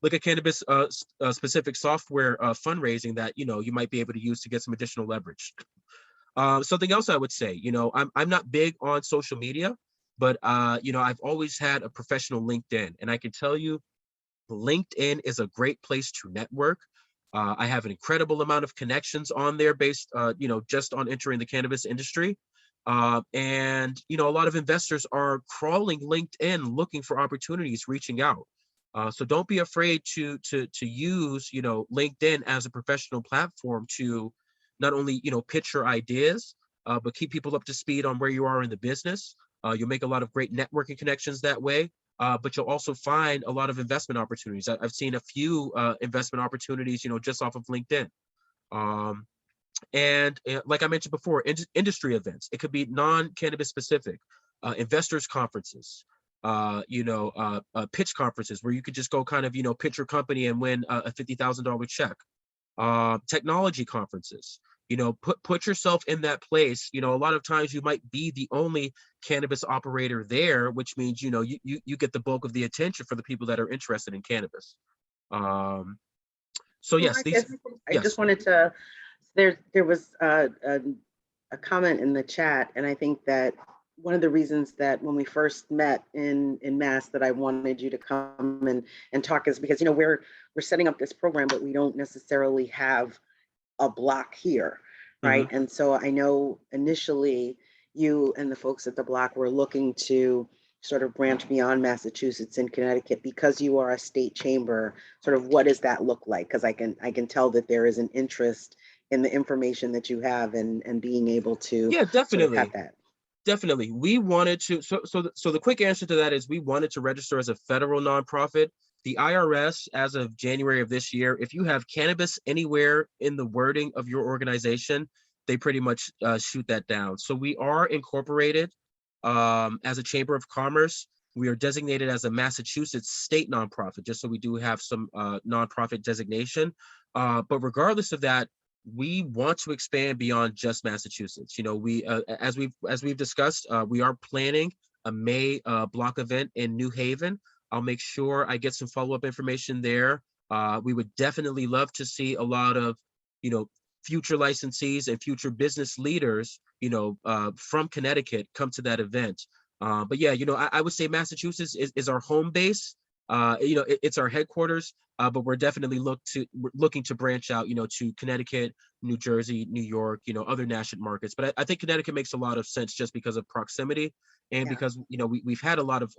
S3: Look at cannabis specific software fundraising that you might be able to use to get some additional leverage. Something else I would say, I'm not big on social media, but I've always had a professional LinkedIn, and I can tell you, LinkedIn is a great place to network. I have an incredible amount of connections on there based, just on entering the cannabis industry. And a lot of investors are crawling LinkedIn looking for opportunities, reaching out. So don't be afraid to use LinkedIn as a professional platform to not only pitch your ideas, but keep people up to speed on where you are in the business. You'll make a lot of great networking connections that way, but you'll also find a lot of investment opportunities. I've seen a few investment opportunities just off of LinkedIn. And like I mentioned before, industry events. It could be non-cannabis specific, investors conferences, pitch conferences where you could just go kind of, pitch your company and win a $50,000 check. Technology conferences, put yourself in that place. A lot of times you might be the only cannabis operator there, which means, you get the bulk of the attention for the people that are interested in cannabis. So yes,
S1: I just wanted to, there was a comment in the chat, and I think that one of the reasons that when we first met in Mass that I wanted you to come and talk is because we're setting up this program, but we don't necessarily have a block here. right?
S3: Mhm.
S1: And so I know initially you and the folks at the block were looking to sort of branch beyond Massachusetts and Connecticut because you are a state chamber. Sort of what does that look like? Because I can tell that there is an interest in the information that you have and being able to
S3: Yeah,
S1: sort of have
S3: definitely.
S1: that.
S3: Definitely. We wanted to, so the quick answer to that is we wanted to register as a federal nonprofit. The IRS, as of January of this year, if you have cannabis anywhere in the wording of your organization, they pretty much shoot that down. So we are incorporated as a chamber of commerce. We are designated as a Massachusetts state nonprofit, just so we do have some nonprofit designation. But regardless of that, we want to expand beyond just Massachusetts. You know, we as we've discussed, we are planning a May block event in New Haven. I'll make sure I get some follow-up information there. We would definitely love to see a lot of, you know, future licensees and future business leaders, you know, from Connecticut come to that event. But yeah, you know, I would say Massachusetts is our home base. You know, it's our headquarters. But we're definitely looking to branch out, you know, to Connecticut, New Jersey, New York, you know, other national markets. But I think Connecticut makes a lot of sense just because of proximity and
S1: Yeah,
S3: because, you know, we've had a lot of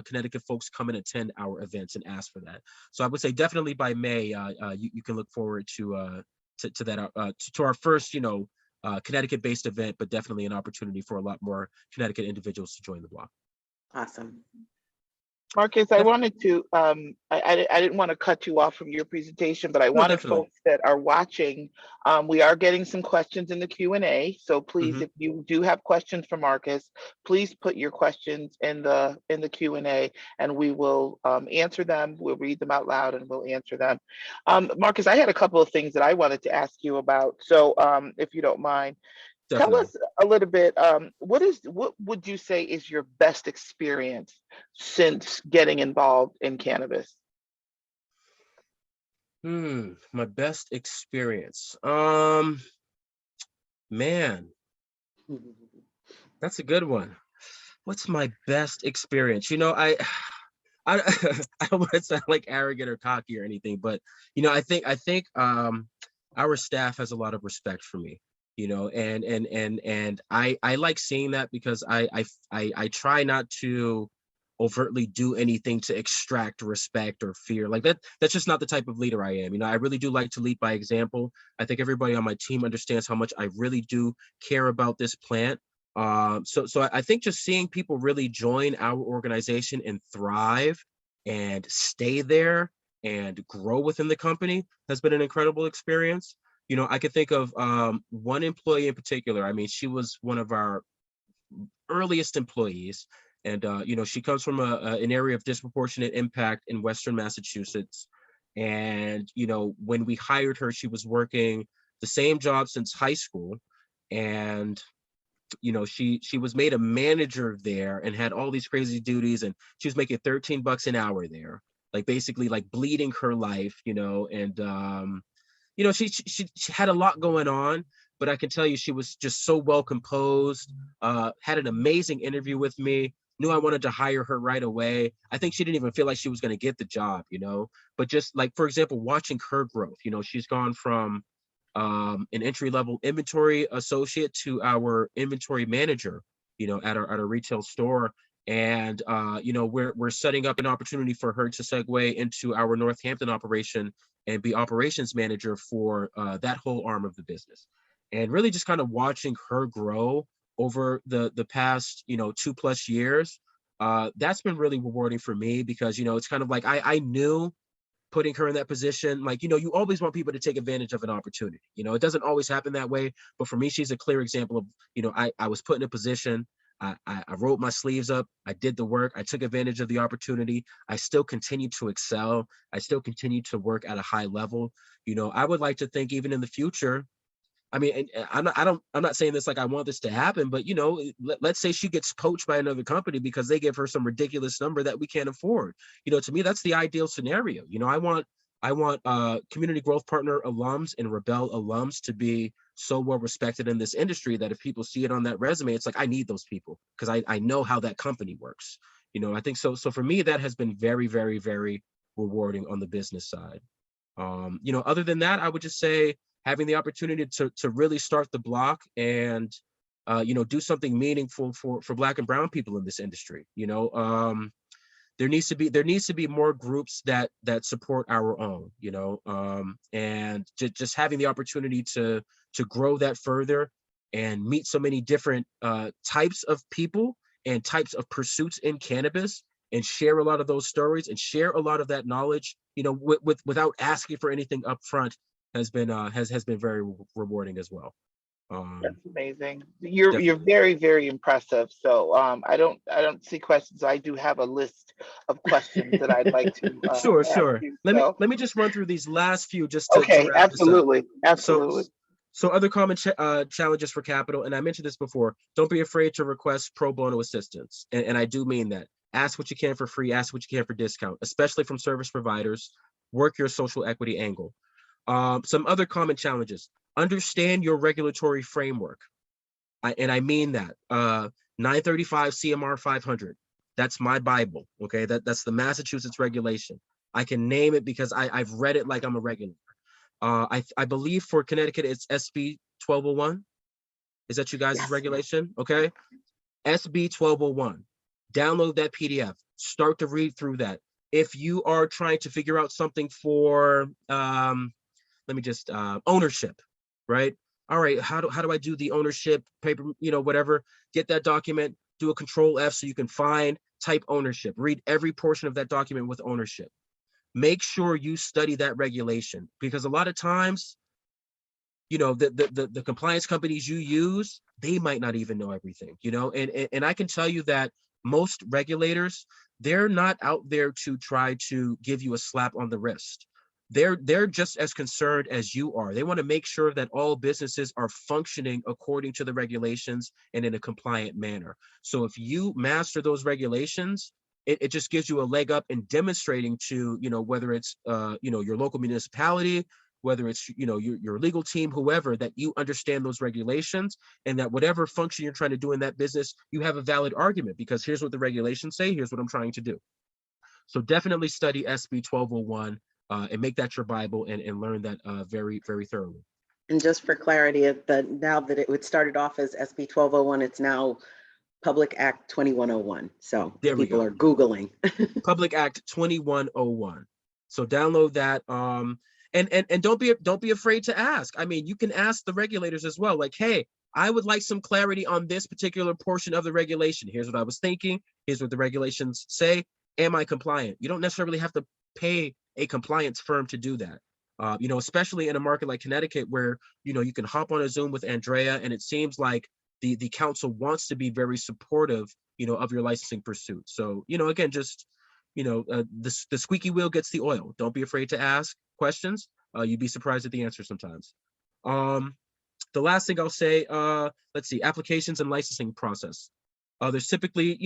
S3: Connecticut folks come and attend our events and ask for that. So I would say definitely by May, you can look forward to that, to our first, you know, Connecticut-based event, but definitely an opportunity for a lot more Connecticut individuals to join the block.
S1: awesome.
S2: Marcus, I wanted to, I didn't want to cut you off from your presentation, but I
S3: No,
S2: wanted
S3: definitely.
S2: folks that are watching, we are getting some questions in the Q&A. So please,
S3: Hmm.
S2: if you do have questions for Marcus, please put your questions in the Q&A and we will answer them. We'll read them out loud and we'll answer them. Marcus, I had a couple of things that I wanted to ask you about. So if you don't mind, tell
S3: Definitely.
S2: us a little bit, what would you say is your best experience since getting involved in cannabis?
S3: My best experience. Man, that's a good one. What's my best experience? You know, I I don't want to sound like arrogant or cocky or anything, but you know, I think our staff has a lot of respect for me, you know, and I like seeing that because I try not to overtly do anything to extract respect or fear. Like that's just not the type of leader I am. You know, I really do like to lead by example. I think everybody on my team understands how much I really do care about this plant. So I think just seeing people really join our organization and thrive and stay there and grow within the company has been an incredible experience. You know, I could think of one employee in particular. I mean, she was one of our earliest employees, and you know, she comes from an area of disproportionate impact in Western Massachusetts. And you know, when we hired her, she was working the same job since high school, and you know, she was made a manager there and had all these crazy duties, and she was making $13 an hour there, like basically like bleeding her life, you know. And you know, she had a lot going on, but I can tell you she was just so well composed. Had an amazing interview with me. Knew I wanted to hire her right away. I think she didn't even feel like she was going to get the job, you know. But just like, for example, watching her growth, you know, she's gone from an entry level inventory associate to our inventory manager, you know, at our retail store. And you know, we're setting up an opportunity for her to segue into our Northampton operation and be operations manager for that whole arm of the business. And really just kind of watching her grow over the past, you know, 2+ years, that's been really rewarding for me because, you know, it's kind of like I knew putting her in that position, like, you know, you always want people to take advantage of an opportunity. You know, it doesn't always happen that way, but for me, she's a clear example of, you know, I was put in a position, I rolled my sleeves up, I did the work, I took advantage of the opportunity, I still continue to excel, I still continue to work at a high level. You know, I would like to think even in the future, I mean, and I'm not saying this like I want this to happen, but you know, let's say she gets poached by another company because they give her some ridiculous number that we can't afford. You know, to me, that's the ideal scenario. You know, I want community growth partner alums and Rebel alums to be so well respected in this industry that if people see it on that resume, it's like I need those people because I know how that company works. You know, I think so. So for me, that has been very, very, very rewarding on the business side. You know, other than that, I would just say having the opportunity to really start the block and, do something meaningful for Black and brown people in this industry. There needs to be more groups that support our own, and just having the opportunity to grow that further and meet so many different types of people and types of pursuits in cannabis, and share a lot of those stories and share a lot of that knowledge, without asking for anything up front, has been very rewarding as well.
S2: That's amazing. You're
S3: Definitely.
S2: very, very impressive. So I don't see questions. I do have a list of questions that I'd like to
S3: Sure,
S2: ask
S3: sure.
S2: you.
S3: Let
S2: So
S3: me just run through these last few just to
S2: okay,
S3: wrap this up.
S2: absolutely,
S3: So,
S2: absolutely.
S3: so other common challenges for capital, and I mentioned this before, don't be afraid to request pro bono assistance. And I do mean that. Ask what you can for free, ask what you can for discount, especially from service providers. Work your social equity angle. Some other common challenges: understand your regulatory framework. And I mean that. 935 CMR 500. That's my Bible. Okay, that's the Massachusetts regulation. I can name it because I've read it like I'm a regulator. I believe for Connecticut it's SB 1201. Is that you guys'
S1: Yes.
S3: regulation? Okay, SB 1201. Download that PDF. Start to read through that. If you are trying to figure out something for ownership, right? All right, how do I do the ownership paper, whatever, get that document, do a control F so you can find, type ownership, read every portion of that document with ownership. Make sure you study that regulation, because a lot of times, the compliance companies you use, they might not even know everything, and I can tell you that most regulators, they're not out there to try to give you a slap on the wrist. They're just as concerned as you are. They want to make sure that all businesses are functioning according to the regulations and in a compliant manner. So if you master those regulations, it just gives you a leg up in demonstrating to, whether it's your local municipality, whether it's your legal team, whoever, that you understand those regulations, and that whatever function you're trying to do in that business, you have a valid argument, because here's what the regulations say, here's what I'm trying to do. So definitely study SB 1201 and make that your Bible, and learn that very, very thoroughly.
S1: And just for clarity, now that it started off as SB 1201, it's now Public Act 2101. So
S3: There we
S1: people
S3: go.
S1: are Googling.
S3: Public Act 2101. So download that. And don't be afraid to ask. I mean, you can ask the regulators as well. Like, hey, I would like some clarity on this particular portion of the regulation. Here's what I was thinking. Here's what the regulations say. Am I compliant? You don't necessarily have to pay a compliance firm to do that. Especially in a market like Connecticut, where you can hop on a Zoom with Andrea, and it seems like the council wants to be very supportive, of your licensing pursuit. So, again, just the squeaky wheel gets the oil. Don't be afraid to ask questions. You'd be surprised at the answer sometimes. The last thing I'll say, let's see, applications and licensing process. There's typically,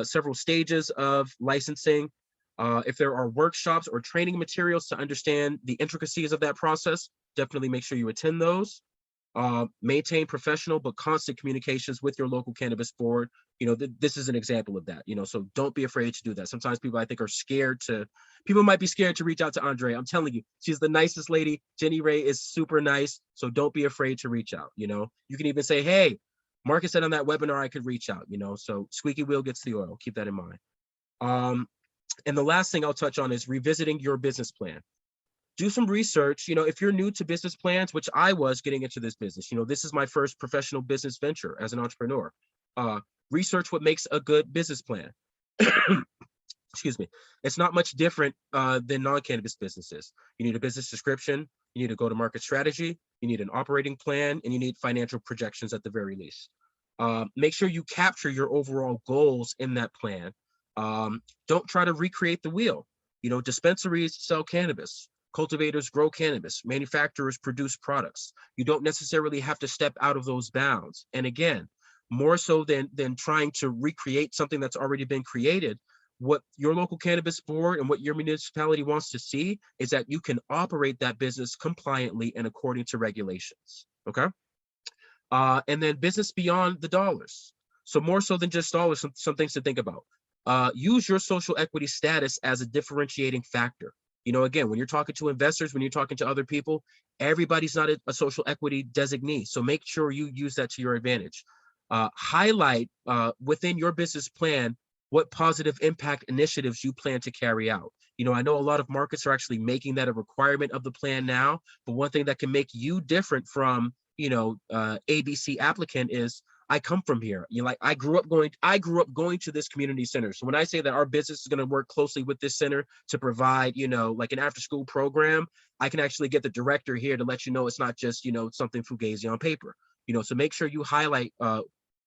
S3: several stages of licensing. If there are workshops or training materials to understand the intricacies of that process, definitely make sure you attend those. Maintain professional but constant communications with your local cannabis board. This is an example of that, so don't be afraid to do that. Sometimes people, I think, people might be scared to reach out to Andre. I'm telling you, she's the nicest lady. Jenny Ray is super nice. So don't be afraid to reach out. You can even say, hey, Marcus said on that webinar I could reach out, so squeaky wheel gets the oil. Keep that in mind. And the last thing I'll touch on is revisiting your business plan. Do some research. If you're new to business plans, which I was getting into this business, this is my first professional business venture as an entrepreneur. Research what makes a good business plan. Excuse me. It's not much different than non-cannabis businesses. You need a business description, you need a go-to-market strategy, you need an operating plan, and you need financial projections at the very least. Make sure you capture your overall goals in that plan. Don't try to recreate the wheel. Dispensaries sell cannabis. Cultivators grow cannabis. Manufacturers produce products. You don't necessarily have to step out of those bounds. And again, more so than trying to recreate something that's already been created, what your local cannabis board and what your municipality wants to see is that you can operate that business compliantly and according to regulations. Okay. And then business beyond the dollars. So more so than just dollars, some things to think about. Use your social equity status as a differentiating factor. You know, again, when you're talking to investors, when you're talking to other people, everybody's not a social equity designee. So make sure you use that to your advantage. Highlight within your business plan what positive impact initiatives you plan to carry out. You know, I know a lot of markets are actually making that a requirement of the plan now, but one thing that can make you different from, you know, ABC applicant is I come from here. You know, like I grew up going to this community center. So when I say that our business is going to work closely with this center to provide, you know, like an after school program, I can actually get the director here to let you know it's not just, you know, something fugazi on paper. You know, so make sure you highlight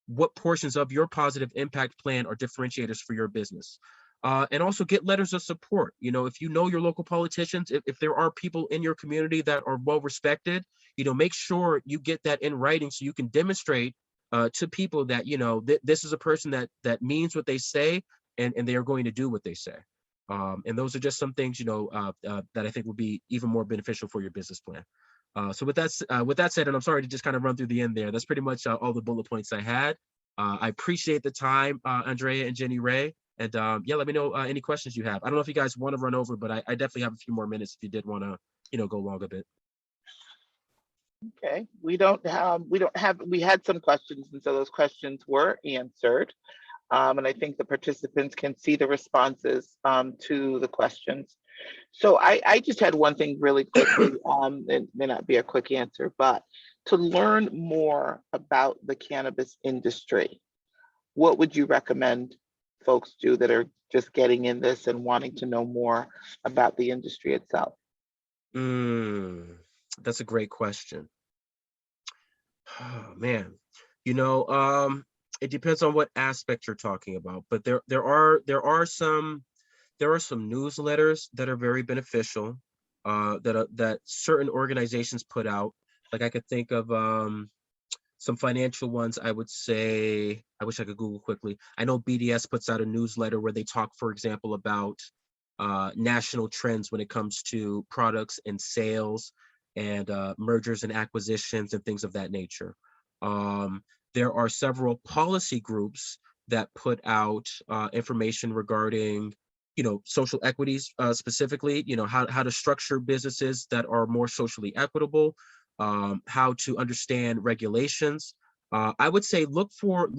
S3: what portions of your positive impact plan are differentiators for your business. And also get letters of support. You know, if you know your local politicians, if there are people in your community that are well respected, you know, make sure you get that in writing so you can demonstrate to people that, you know, this is a person that means what they say, and they are going to do what they say. And those are just some things, you know, that I think will be even more beneficial for your business plan. So with that said, and I'm sorry to just kind of run through the end there, that's pretty much all the bullet points I had. I appreciate the time, Andrea and Jenny Ray. And yeah, let me know any questions you have. I don't know if you guys want to run over, but I definitely have a few more minutes if you did want to, you know, go long a bit.
S2: Okay, we had some questions, and so those questions were answered. And I think the participants can see the responses to the questions. So I just had one thing really quickly. It may not be a quick answer, but to learn more about the cannabis industry, what would you recommend folks do that are just getting in this and wanting to know more about the industry itself?
S3: That's a great question. Oh, man, you know, it depends on what aspect you're talking about, but there are some newsletters that are very beneficial, that certain organizations put out. Like I could think of some financial ones. I would say, I wish I could Google quickly. I know BDS puts out a newsletter where they talk, for example, about national trends when it comes to products and sales and mergers and acquisitions and things of that nature. There are several policy groups that put out information regarding, you know, social equities, specifically, you know, how to structure businesses that are more socially equitable, how to understand regulations. I would say look for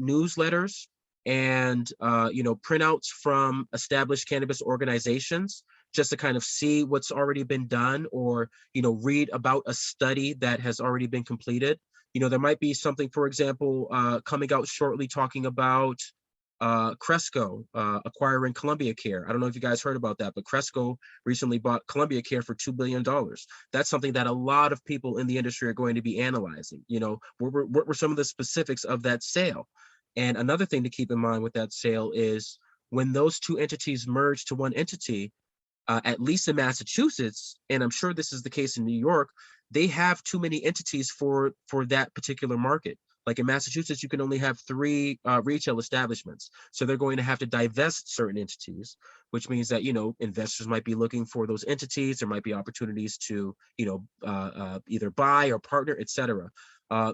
S3: newsletters and you know, printouts from established cannabis organizations, just to kind of see what's already been done, or, you know, read about a study that has already been completed. You know, there might be something, for example, coming out shortly talking about Cresco acquiring Columbia Care. I don't know if you guys heard about that, but Cresco recently bought Columbia Care for $2 billion. That's something that a lot of people in the industry are going to be analyzing. You know, what were some of the specifics of that sale? And another thing to keep in mind with that sale is when those two entities merge to one entity, at least in Massachusetts, and I'm sure this is the case in New York, they have too many entities for that particular market. Like in Massachusetts, you can only have 3 retail establishments. So they're going to have to divest certain entities, which means that, you know, investors might be looking for those entities. There might be opportunities to, you know, either buy or partner, et cetera.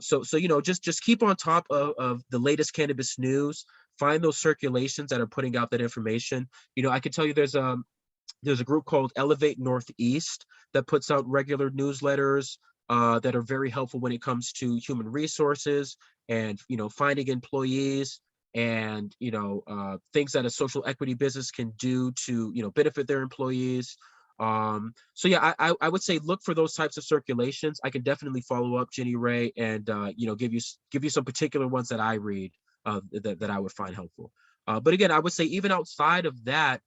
S3: So you know, just keep on top of the latest cannabis news. Find those circulations that are putting out that information. You know, I can tell you there's a group called Elevate Northeast that puts out regular newsletters that are very helpful when it comes to human resources and, you know, finding employees and, you know, things that a social equity business can do to, you know, benefit their employees. So yeah, I would say look for those types of circulations. I can definitely follow up, Jenny Ray, and you know, give you some particular ones that I read that I would find helpful. But again, I would say even outside of that,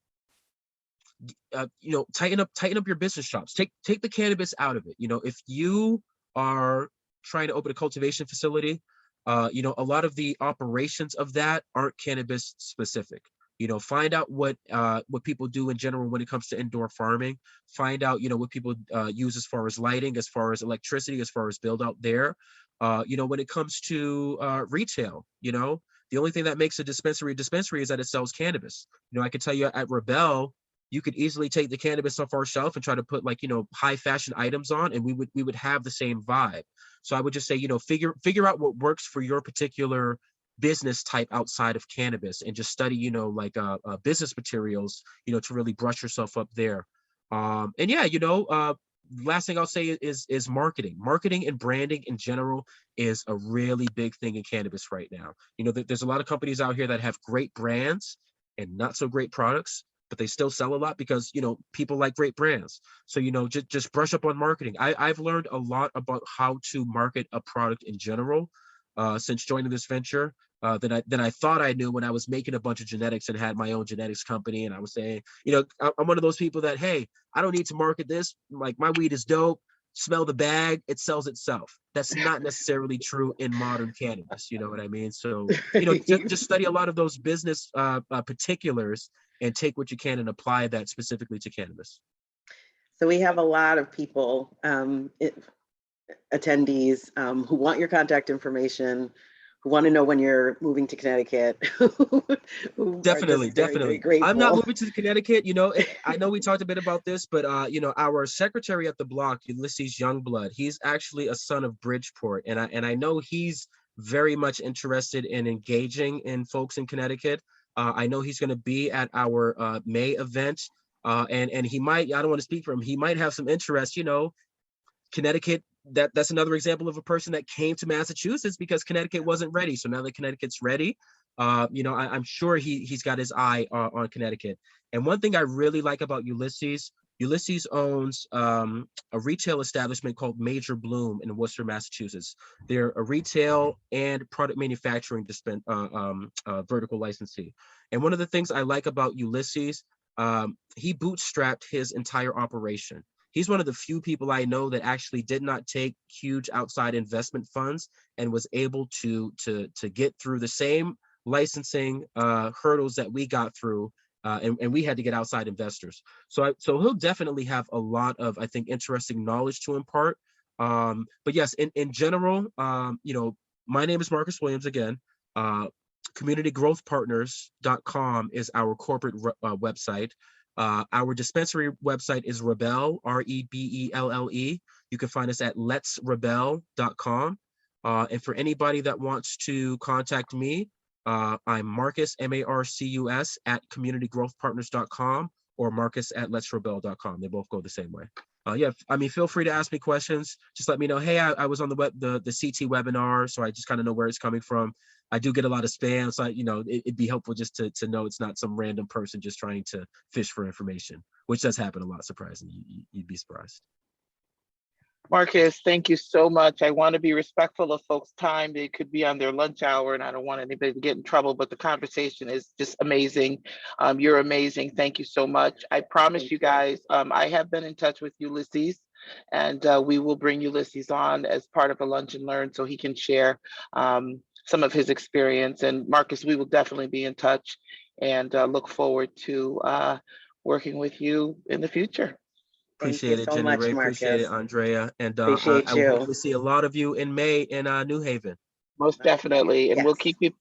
S3: you know, tighten up your business chops. Take the cannabis out of it. You know, if you are trying to open a cultivation facility, you know, a lot of the operations of that aren't cannabis specific. You know, find out what people do in general when it comes to indoor farming. Find out, you know, what people use as far as lighting, as far as electricity, as far as build out there. You know, when it comes to retail, you know, the only thing that makes a dispensary is that it sells cannabis. You know, I can tell you at Rebel, you could easily take the cannabis off our shelf and try to put, like, you know, high fashion items on, and we would have the same vibe. So I would just say, you know, figure out what works for your particular business type outside of cannabis, and just study, you know, like business materials, you know, to really brush yourself up there. And yeah, last thing I'll say is marketing. Marketing and branding in general is a really big thing in cannabis right now. There's a lot of companies out here that have great brands and not so great products, but they still sell a lot because people like great brands. So just brush up on marketing. I've learned a lot about how to market a product in general since joining this venture. Than I thought I knew when I was making a bunch of genetics and had my own genetics company. And I was saying, I'm one of those people that, hey, I don't need to market this. Like, my weed is dope. Smell the bag, it sells itself. That's not necessarily true in modern cannabis. You know what I mean? So, just study a lot of those business particulars and take what you can and apply that specifically to cannabis.
S1: So we have a lot of people, attendees, who want your contact information, who want to know when you're moving to Connecticut.
S3: Definitely. I'm not moving to Connecticut. I know we talked a bit about this, but our secretary at the block, Ulysses Youngblood, he's actually a son of Bridgeport, and I know he's very much interested in engaging in folks in Connecticut. I know he's going to be at our May event, and he might. I don't want to speak for him. He might have some interest. Connecticut, that's another example of a person that came to Massachusetts because Connecticut wasn't ready. So now that Connecticut's ready, I'm sure he's got his eye on Connecticut. And one thing I really like about Ulysses owns a retail establishment called Major Bloom in Worcester, Massachusetts. They're a retail and product manufacturing vertical licensee. And one of the things I like about Ulysses, he bootstrapped his entire operation. He's one of the few people I know that actually did not take huge outside investment funds and was able to get through the same licensing hurdles that we got through, and we had to get outside investors. So he'll definitely have a lot of, I think, interesting knowledge to impart. But yes, in general, my name is Marcus Williams again. CommunityGrowthPartners.com is our corporate website. Our dispensary website is Rebelle, REBELLE. You can find us at letsrebel.com. And for anybody that wants to contact me, I'm Marcus, MARCUS, at communitygrowthpartners.com or Marcus at letsrebel.com. They both go the same way. Feel free to ask me questions. Just let me know, hey, I was on the CT webinar, so I just kind of know where it's coming from. I do get a lot of spam, so it'd be helpful just to know it's not some random person just trying to fish for information, which does happen a lot, surprisingly. You'd be surprised.
S2: Marcus, thank you so much. I want to be respectful of folks' time. They could be on their lunch hour, and I don't want anybody to get in trouble, but the conversation is just amazing. You're amazing. Thank you so much. I promise you guys, I have been in touch with Ulysses, and we will bring Ulysses on as part of a lunch and learn so he can share some of his experience. And Marcus, we will definitely be in touch and look forward to working with you in the future.
S3: Appreciate it, Jenny Ray. Appreciate it, Andrea. And I will hopefully see a lot of you in May in New Haven.
S2: Most definitely. And
S1: yes.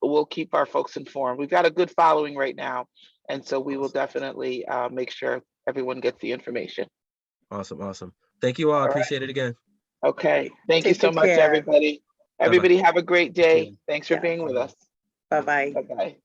S2: we'll keep our folks informed. We've got a good following right now. And so we will definitely make sure everyone gets the information.
S3: Awesome. Thank you all. Appreciate it again.
S2: Okay. Thank you so much, everybody. Everybody have a great day. Thanks for being with us.
S1: Bye-bye.
S2: Bye-bye.